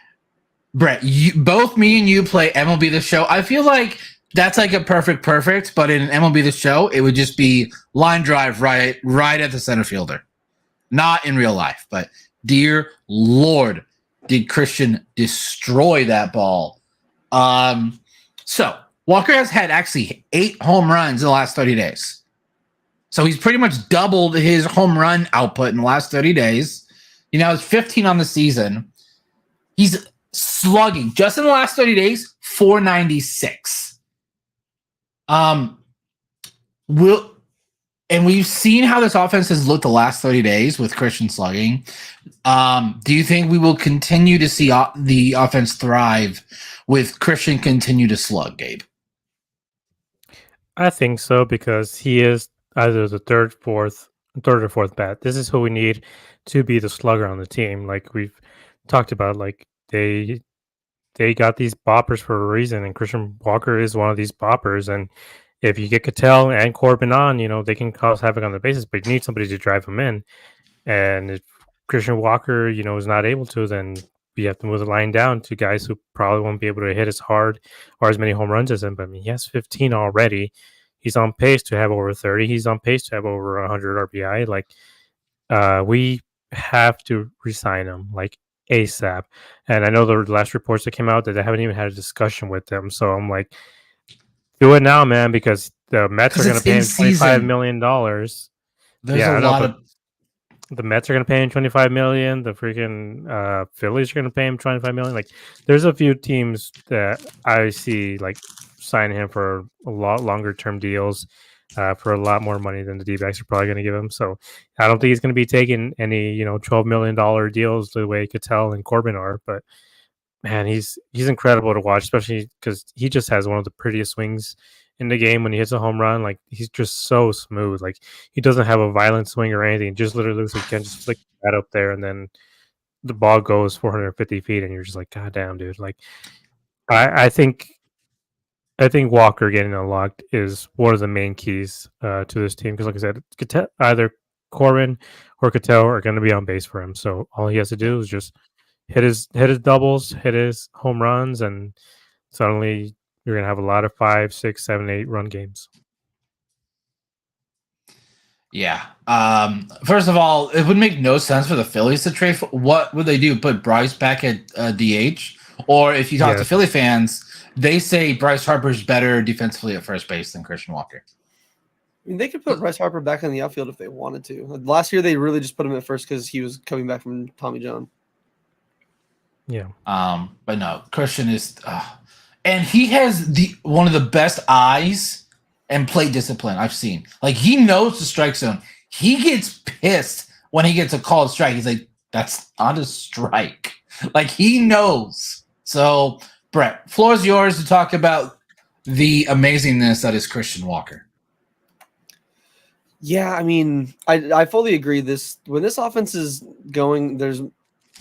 Brett, both me and you play MLB The Show. I feel like that's like a perfect, but in MLB The Show, it would just be line drive right at the center fielder. Not in real life, but dear Lord, did Christian destroy that ball. So Walker has had actually 8 home runs in the last 30 days. So he's pretty much doubled his home run output in the last 30 days. You know, it's 15 on the season. He's slugging just in the last 30 days, 496. And we've seen how this offense has looked the last 30 days with Christian slugging. Do you think we will continue to see the offense thrive with Christian continue to slug, Gabe? I think so, because he is either the third or fourth bat. This is who we need to be the slugger on the team. Like we've talked about, like they got these boppers for a reason, and Christian Walker is one of these boppers. And if you get Cattell and Corbin on, you know, they can cause havoc on the bases, but you need somebody to drive them in. And if Christian Walker, you know, is not able to, then you have to move the line down to guys who probably won't be able to hit as hard or as many home runs as him. But I mean, he has 15 already. He's on pace to have over 30. He's on pace to have over 100 RBI. Like, we have to re-sign him, like, ASAP. And I know the last reports that came out that they haven't even had a discussion with them. So I'm like, do it now, man, because the Mets are going to pay him $25 million. There's a lot of... The Mets are going to pay him $25 million. The freaking Phillies are going to pay him $25 million. Like, there's a few teams that I see, like, signing him for a lot longer term deals for a lot more money than the D-backs are probably going to give him. So I don't think he's going to be taking any, you know, $12 million deals the way Cattell and Corbin are. But man, he's incredible to watch, especially because he just has one of the prettiest swings in the game when he hits a home run. Like, he's just so smooth. Like, he doesn't have a violent swing or anything. It just literally looks like he can just flick that up there, and then the ball goes 450 feet, and you're just like, God damn, dude. Like, I think Walker getting unlocked is one of the main keys to this team, because, like I said, either Corbin or Cattell are going to be on base for him. So all he has to do is just hit his doubles, hit his home runs, and suddenly you're going to have a lot of 5, 6, 7, 8 run games. Yeah. First of all, it would make no sense for the Phillies to trade. What would they do? Put Bryce back at DH? Or if you talk to Philly fans, they say Bryce Harper's better defensively at first base than Christian Walker. I mean, they could put Bryce Harper back in the outfield if they wanted to. Last year, they really just put him at first because he was coming back from Tommy John. Yeah. But no, Christian is... and he has one of the best eyes and plate discipline I've seen. Like, he knows the strike zone. He gets pissed when he gets a called strike. He's like, that's not a strike. Like, he knows. So, Brett, floor is yours to talk about the amazingness that is Christian Walker. Yeah, I mean, I fully agree. When this offense is going, there's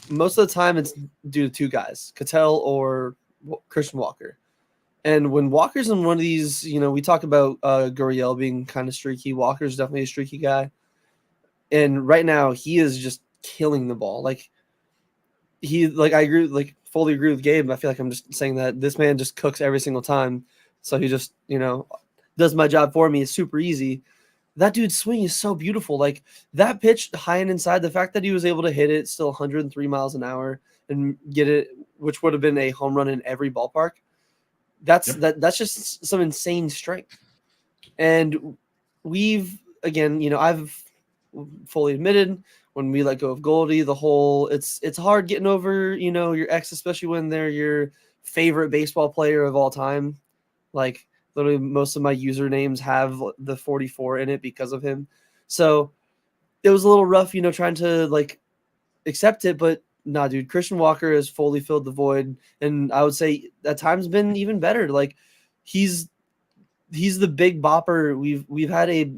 most of the time it's due to 2 guys, Cattell or Christian Walker. And when Walker's in one of these, you know, we talk about Gurriel being kind of streaky. Walker's definitely a streaky guy. And right now he is just killing the ball. Like, I agree, like, fully agree with Gabe. I feel like I'm just saying that this man just cooks every single time. So he just, you know, does my job for me. It's super easy. that dude's swing is so beautiful. Like that pitch high and inside, the fact that he was able to hit it still 103 miles an hour and get it, which would have been a home run in every ballpark. That's just some insane strength. And we've, again, I've fully admitted when we let go of Goldie, the whole it's hard getting over, your ex, especially when they're your favorite baseball player of all time. Like literally most of my usernames have the 44 in it because of him. So it was a little rough, trying to like accept it, but nah, dude, Christian Walker has fully filled the void. And I would say at times been even better. Like he's the big bopper. We've had a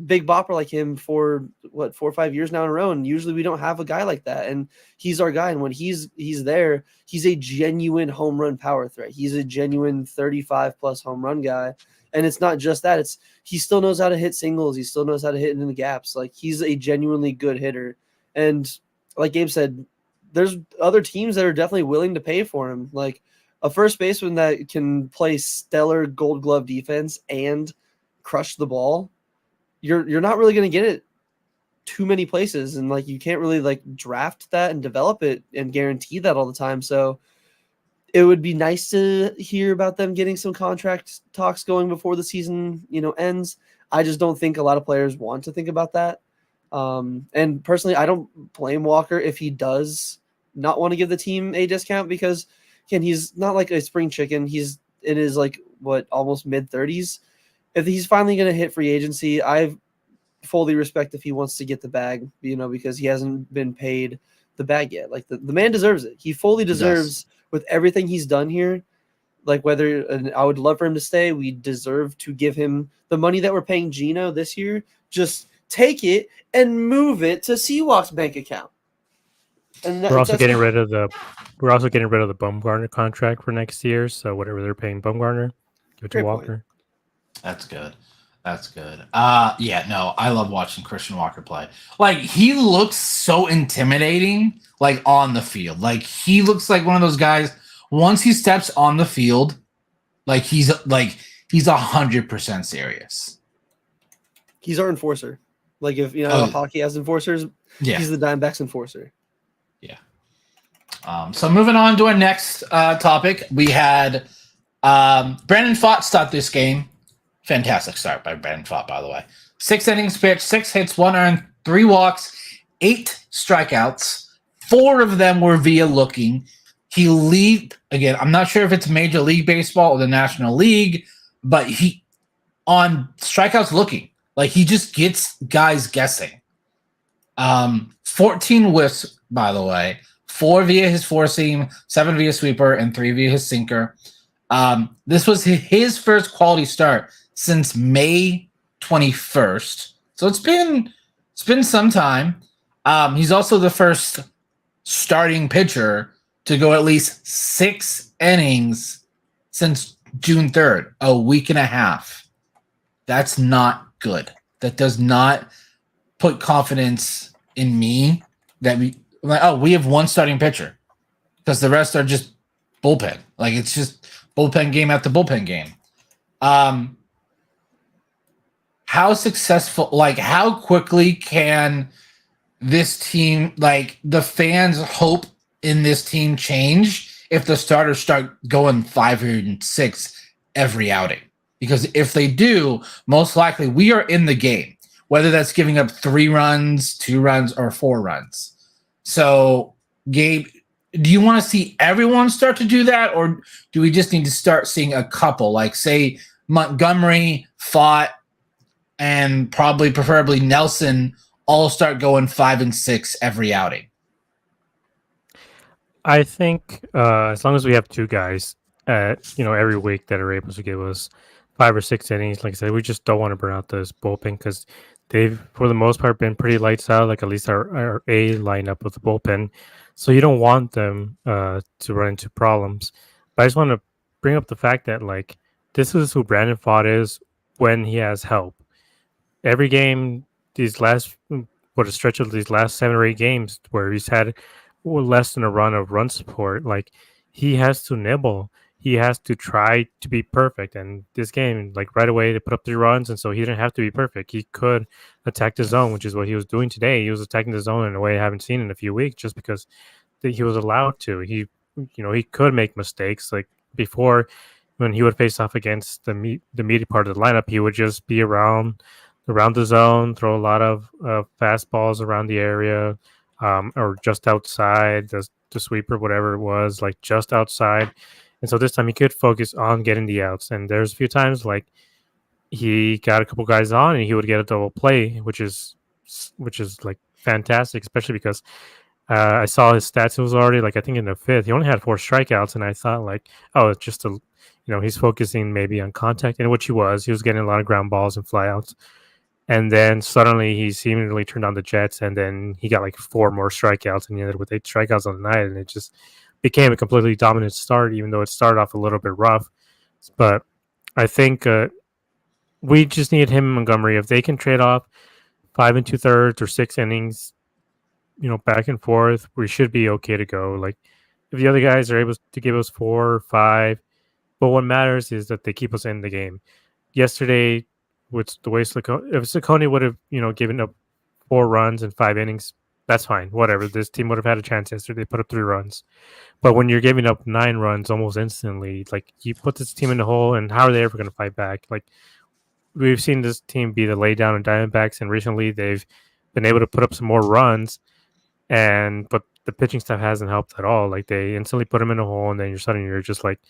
big bopper like him for 4 or 5 years now in a row, and usually we don't have a guy like that, and he's our guy. And when he's there, he's a genuine home run power threat. He's a genuine 35 plus home run guy. And it's not just that, it's he still knows how to hit singles, he still knows how to hit in the gaps. Like he's a genuinely good hitter. And like Gabe said, there's other teams that are definitely willing to pay for him. Like a first baseman that can play stellar Gold Glove defense and crush the ball, you're not really going to get it too many places, and like you can't really like draft that and develop it and guarantee that all the time. So it would be nice to hear about them getting some contract talks going before the season ends. I just don't think a lot of players want to think about that. And personally, I don't blame Walker if he does not want to give the team a discount, because again, he's not like a spring chicken. He's in his almost mid-30s. If he's finally going to hit free agency, I fully respect if he wants to get the bag, because he hasn't been paid the bag yet. Like the man deserves it. He fully deserves with everything he's done here. Like and I would love for him to stay. We deserve to give him the money that we're paying Gino this year. Just take it and move it to Seawalk's bank account. And we're also getting rid of the Bumgarner contract for next year. So whatever they're paying Bumgarner, give it to Walker. Point. That's good. Yeah, no, I love watching Christian Walker play. Like he looks so intimidating, like on the field. Like he looks like one of those guys. Once he steps on the field, like he's 100% serious. He's our enforcer. Like if how hockey has enforcers, he's the Diamondbacks enforcer. Yeah. So moving on to our next topic, we had Brandon Pfaadt start this game. Fantastic start by Brandon Pfaadt, by the way. 6 innings pitched, 6 hits, 1 earned, 3 walks, 8 strikeouts. 4 of them were via looking. He lead again. I'm not sure if it's Major League Baseball or the National League, but he on strikeouts looking. Like he just gets guys guessing. 14 whiffs, by the way. 4 via his four seam, 7 via sweeper, and 3 via his sinker. This was his first quality start since May 21st. So it's been some time. He's also the first starting pitcher to go at least 6 innings since June 3rd, a week and a half. That's not good. That does not put confidence in me that we have one starting pitcher, because the rest are just bullpen. Like it's just bullpen game after bullpen game. How successful, like how quickly can this team, like the fans' hope in this team change if the starters start going 506 every outing? Because if they do, most likely we are in the game, whether that's giving up 3 runs, 2 runs, or 4 runs. So, Gabe, do you want to see everyone start to do that, or do we just need to start seeing a couple, like say Montgomery, Pfaadt, and preferably Nelson all start going 5 and 6 every outing? I think as long as we have 2 guys every week that are able to give us 5 or 6 innings, like I said, we just don't want to burn out this bullpen, because they've for the most part been pretty lights out, like at least our A lineup with the bullpen. So you don't want them to run into problems. But I just want to bring up the fact that like this is who Brandon Pfaadt is when he has help. Every game, a stretch of these last 7 or 8 games where he's had less than a run of run support, like he has to nibble. he has to try to be perfect. And this game, like right away, they put up 3 runs, and so he didn't have to be perfect. He could attack the zone, which is what he was doing today. He was attacking the zone in a way I haven't seen in a few weeks, just because he was allowed to. He could make mistakes. Like before, when he would face off against the meaty part of the lineup, he would just be around the zone, throw a lot of fastballs around the area, or just outside the sweeper, whatever it was, like just outside. And so this time he could focus on getting the outs. And there's a few times like he got a couple guys on and he would get a double play, which is like fantastic, especially because I saw his stats. It was already like, I think in the 5th, he only had 4 strikeouts. And I thought like, oh, it's just he's focusing maybe on contact, and which he was getting a lot of ground balls and flyouts. And then suddenly he seemingly turned on the jets, and then he got like 4 more strikeouts, and he ended with 8 strikeouts on the night, and it just became a completely dominant start, even though it started off a little bit rough. But I think we just need him and Montgomery. If they can trade off 5 2/3 or 6 innings, back and forth, we should be okay to go. Like if the other guys are able to give us 4 or 5, but what matters is that they keep us in the game. Yesterday, with the way if Ciccone would have, given up 4 runs in 5 innings, that's fine. Whatever. This team would have had a chance yesterday. They put up 3 runs. But when you're giving up 9 runs almost instantly, like you put this team in the hole, and how are they ever going to fight back? Like we've seen this team be the lay down in Diamondbacks, and recently they've been able to put up some more runs, but the pitching staff hasn't helped at all. Like they instantly put them in a hole, and then you're just like,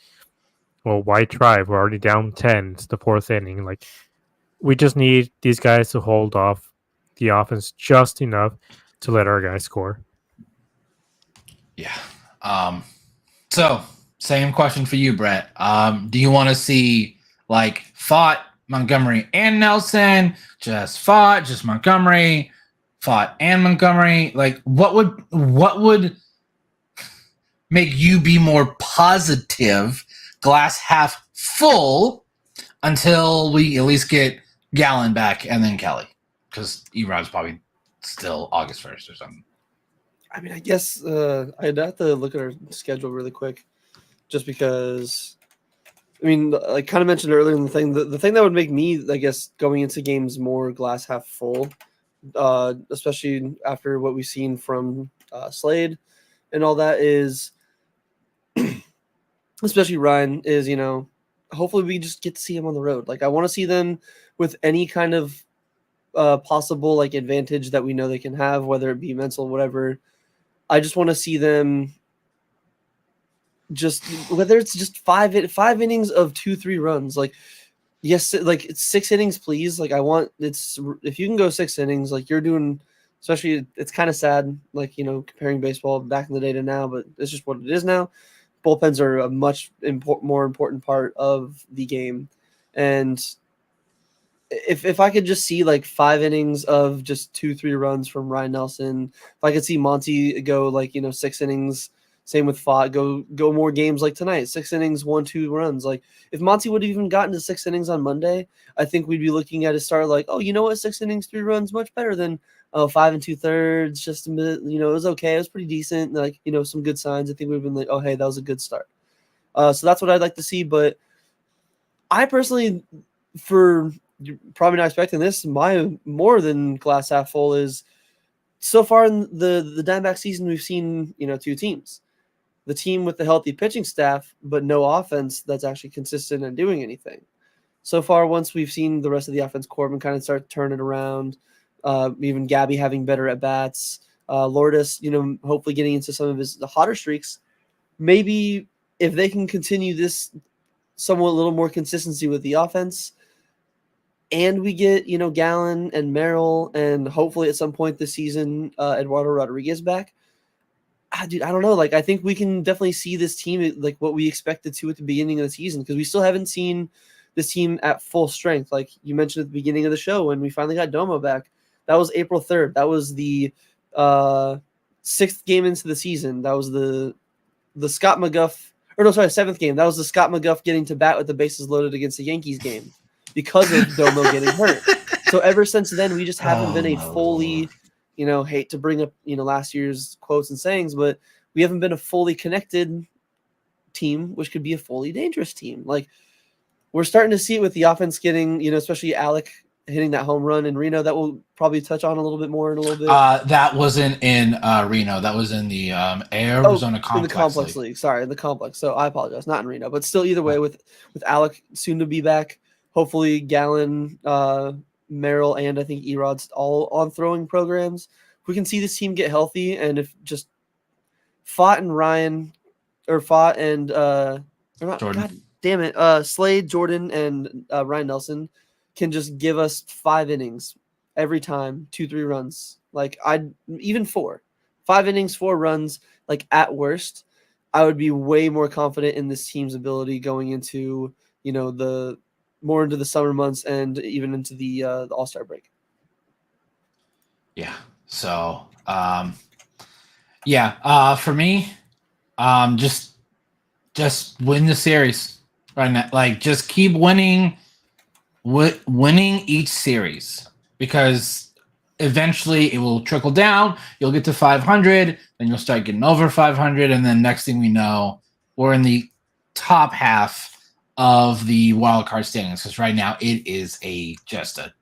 well, why try? We're already down 10. It's the 4th inning. Like we just need these guys to hold off the offense just enough to let our guys score. Yeah. So same question for you, Brett. Do you want to see like Pfaadt, Montgomery, and Nelson? Just Pfaadt, just Montgomery, Pfaadt and Montgomery? Like what would make you be more positive, glass half full, until we at least get Gallen back and then Kelly? Because Erod's probably still August 1st or something. I mean, I guess I'd have to look at our schedule really quick, just because. I mean, I kind of mentioned earlier in the thing, the thing that would make me, I guess, going into games more glass half full, especially after what we've seen from Slade and all that, is, especially Ryan, is, hopefully we just get to see him on the road. Like I want to see them with any kind of possible like advantage that we know they can have, whether it be mental, whatever. I just want to see them just, whether it's just five innings of 2-3 runs. Like, yes, like it's 6 innings, please. Like if you can go 6 innings, like you're doing, especially it's kind of sad, like, comparing baseball back in the day to now, but it's just what it is now. Bullpens are a much more important part of the game. And if I could just see like 5 innings of just 2-3 runs from Ryan Nelson, if I could see Monty go like 6 innings, same with Pfaadt, go more games like tonight, 6 innings, 1-2 runs. Like if Monty would have even gotten to 6 innings on Monday, I think we'd be looking at a start like, oh, you know what, 6 innings, 3 runs, much better than 5 2/3. Just a bit, it was okay, it was pretty decent. Like some good signs. I think we've been like, oh hey, that was a good start. So that's what I'd like to see. But I personally, for you're probably not expecting this, my more than glass half full is so far in the Diamondback season, we've seen 2 teams. The team with the healthy pitching staff, but no offense that's actually consistent and doing anything. So far, once we've seen the rest of the offense, Corbin kind of start turning around, even Gabby having better at bats, Lourdes, hopefully getting into some of the hotter streaks. Maybe if they can continue this somewhat little more consistency with the offense, and we get, Gallen and Merrill, and hopefully at some point this season, Eduardo Rodriguez back. Dude, I don't know. Like, I think we can definitely see this team like what we expected to at the beginning of the season, because we still haven't seen this team at full strength. Like you mentioned at the beginning of the show, when we finally got Domo back, that was April 3rd. That was the 6th game into the season. That was the Scott McGuff, 7th game. That was the Scott McGuff getting to bat with the bases loaded against the Yankees game, because of Domo getting hurt. So ever since then, we just haven't been a fully, hate to bring up, last year's quotes and sayings, but we haven't been a fully connected team, which could be a fully dangerous team. Like we're starting to see it with the offense getting, especially Alek hitting that home run in Reno. That we'll probably touch on a little bit more in a little bit. That wasn't in Reno. That was in the Arizona Complex in the Complex League. League. Sorry, in the Complex. So I apologize. Not in Reno, but still, either way, with Alek soon to be back, hopefully Gallen, Merrill, and I think Erod's all on throwing programs. We can see this team get healthy, and if just Pfaadt and Jordan. God damn it, Slade, Jordan, and Ryan Nelson can just give us 5 innings every time, 2-3 runs. Like even 4, 5 innings, 4 runs. Like at worst, I would be way more confident in this team's ability going into the more into the summer months and even into the All-Star break. Yeah. So for me, just win the series right now. Like just keep winning each series, because eventually it will trickle down. You'll get to 500, then you'll start getting over 500, and then next thing we know, we're in the top half of the wild card standings, because right now it is just a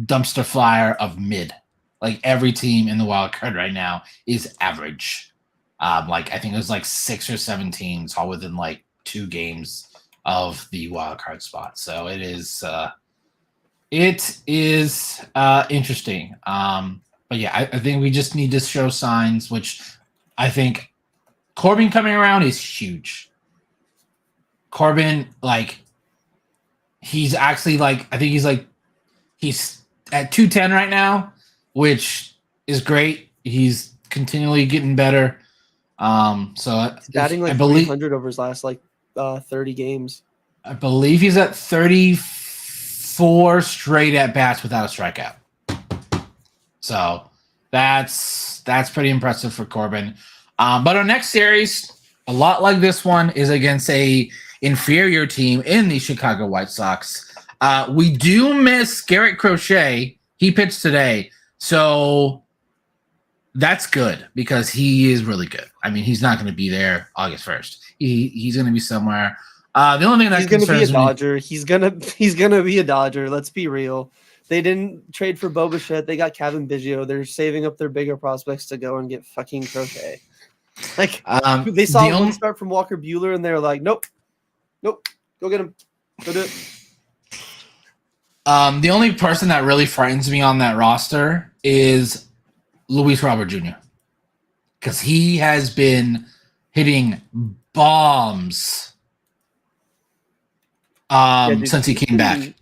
dumpster fire of mid. Like every team in the wild card right now is average. Like I think it was like 6 or 7 teams all within like 2 games of the wild card spot. So it is interesting. But yeah, I think we just need to show signs, which I think Corbin coming around is huge. Corbin, like, he's actually like, I think he's at 210 right now, which is great. He's continually getting better. So he's batting like 300 over his last 30 games. I believe he's at 34 straight at bats without a strikeout. So that's pretty impressive for Corbin. But our next series, a lot like this one, is against a inferior team in the Chicago White Sox. We do miss Garrett Crochet. He pitched today, so that's good because he is really good. I mean, he's not going to be there August 1st. He's going to be somewhere. The only thing that he's going to be a Dodger. He's gonna be a Dodger. Let's be real. They didn't trade for Bo Bichette. They got Kevin Biggio. They're saving up their bigger prospects to go and get fucking Crochet. Like they saw one start from Walker Buehler and they're like, nope, go get him, go do it. The only person that really frightens me on that roster is Luis Robert Jr. because he has been hitting bombs since he came back.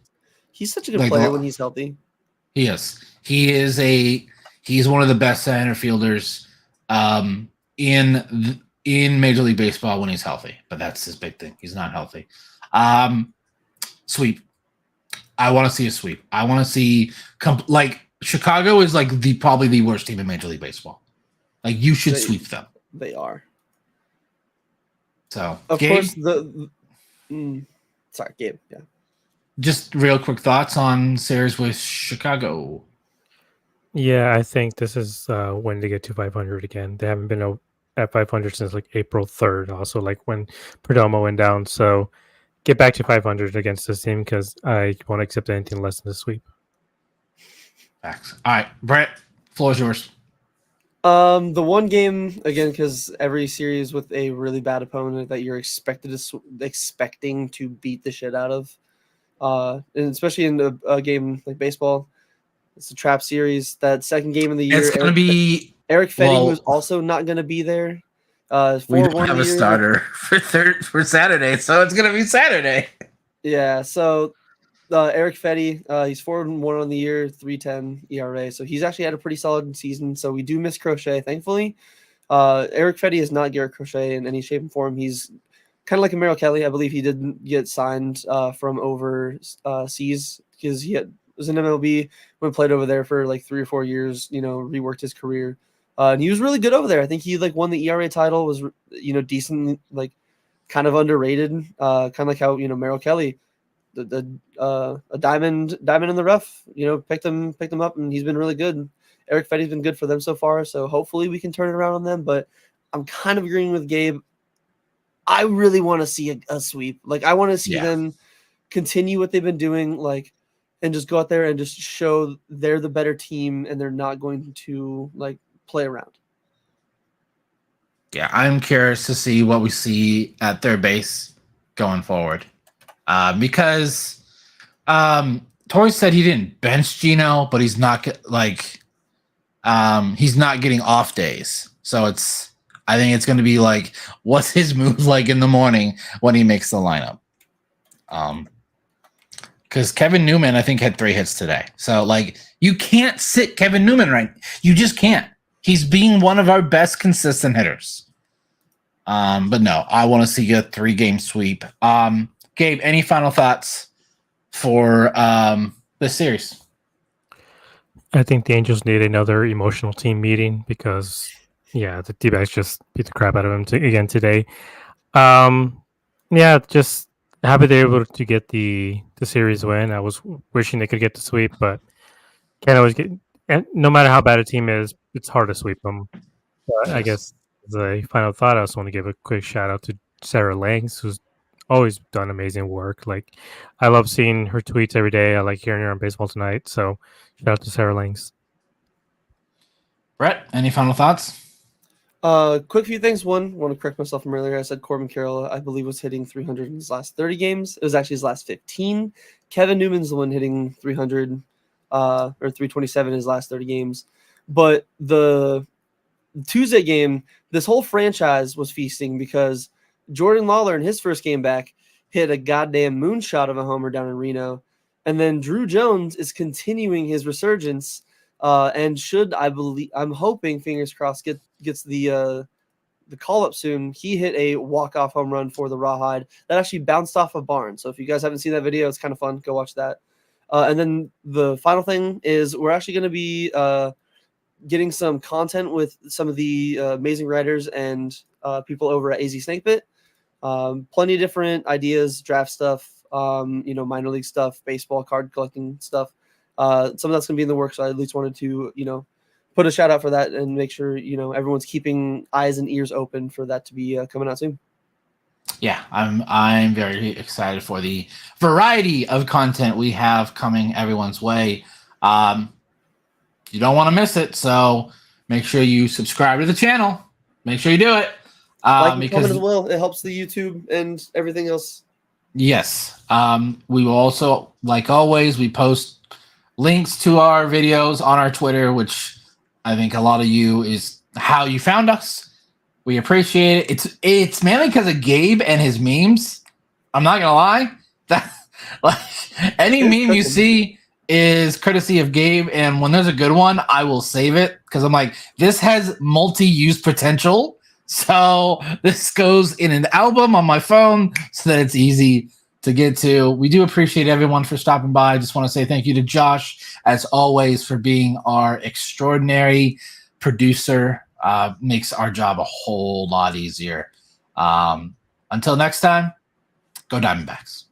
He's such a good player when he's healthy. He is. He's one of the best center fielders in Major League Baseball when he's healthy. But that's his big thing. He's not healthy. Sweep. I want to see a sweep. I want to see Chicago is probably the worst team in Major League Baseball. Like you should sweep them. They are. So of Gabe, course sorry, Gabe. Yeah. Just real quick thoughts on series with Chicago. Yeah, I think this is when they get to 500 again. They haven't been at 500 since April 3rd. Also, when Perdomo went down. So get back to 500 against this team because I won't accept anything less than a sweep. Facts. All right, Brett, floor is yours. The one game again, because every series with a really bad opponent that you're expecting to beat the shit out of, and especially in a game like baseball, it's a trap series. That second game of the year, it's going to be Eric Fetty, who's also not going to be there. We don't have a starter for Saturday, so it's going to be Saturday. Yeah, so Eric Fetty, he's 4-1 on the year, 3.10 ERA. So he's actually had a pretty solid season. So we do miss Crochet, thankfully. Eric Fetty is not Garrett Crochet in any shape and form. He's kind of like a Merrill Kelly. I believe he didn't get signed from overseas because he was in MLB when played over there for 3 or 4 years. Reworked his career. And he was really good over there. I think he won the ERA title. Was decent, kind of underrated. Kind of like how Merrill Kelly. A diamond in the rough, picked him up, and he's been really good. Eric Fetty's been good for them so far, so hopefully we can turn it around on them. But I'm kind of agreeing with Gabe. I really want to see a sweep. Like I want to see Yeah. them continue what they've been doing, like, and just go out there and just show they're the better team and they're not going to like play around. Yeah, I'm curious to see what we see at their base going forward. Because Torrey said he didn't bench Gino, but he's not he's not getting off days. So I think it's going to be like, what's his move like in the morning when he makes the lineup? Because Kevin Newman, I think, had 3 hits today. So like, you can't sit Kevin Newman right. You just can't. He's being one of our best consistent hitters. But no, I want to see a 3-game sweep. Gabe, any final thoughts for this series? I think the Angels need another emotional team meeting because, yeah, the D-backs just beat the crap out of them again today. Yeah, just happy they were able to get the series win. I was wishing they could get the sweep, but can't always get. And no matter how bad a team is, it's hard to sweep them. But I guess as a final thought, I also want to give a quick shout out to Sarah Langs, who's always done amazing work. Like, I love seeing her tweets every day. I like hearing her on Baseball Tonight. So shout out to Sarah Langs. Brett, any final thoughts? Quick few things. One, want to correct myself from earlier. I said Corbin Carroll, I believe, was hitting 300 in his last 30 games. It was actually his last 15. Kevin Newman's the one hitting 300 or 327 in his last 30 games. But the Tuesday game, this whole franchise was feasting because Jordan Lawler in his first game back hit a goddamn moonshot of a homer down in Reno. And then Drew Jones is continuing his resurgence and should, I believe, I'm hoping, fingers crossed, gets the call up soon. He hit a walk-off home run for the Rawhide that actually bounced off a barn. So if you guys haven't seen that video, it's kind of fun. Go watch that. And then the final thing is we're actually going to be getting some content with some of the amazing writers and people over at AZ Snakebit. Plenty of different ideas, draft stuff, minor league stuff, baseball card collecting stuff. Some of that's going to be in the works. So I at least wanted to, put a shout out for that and make sure, everyone's keeping eyes and ears open for that to be coming out soon. Yeah, I'm very excited for the variety of content we have coming everyone's way. You don't want to miss it, so make sure you subscribe to the channel. Make sure you do it. Like and because comment as well. It helps the YouTube and everything else. Yes. We will also, like always, we post links to our videos on our Twitter, which I think a lot of you is how you found us. We appreciate it. It's mainly because of Gabe and his memes. I'm not gonna lie. That any meme you see is courtesy of Gabe, and when there's a good one, I will save it because I'm like, this has multi-use potential. So this goes in an album on my phone so that it's easy to get to. We do appreciate everyone for stopping by. I just want to say thank you to Josh, as always, for being our extraordinary producer. Makes our job a whole lot easier. Until next time, go Diamondbacks.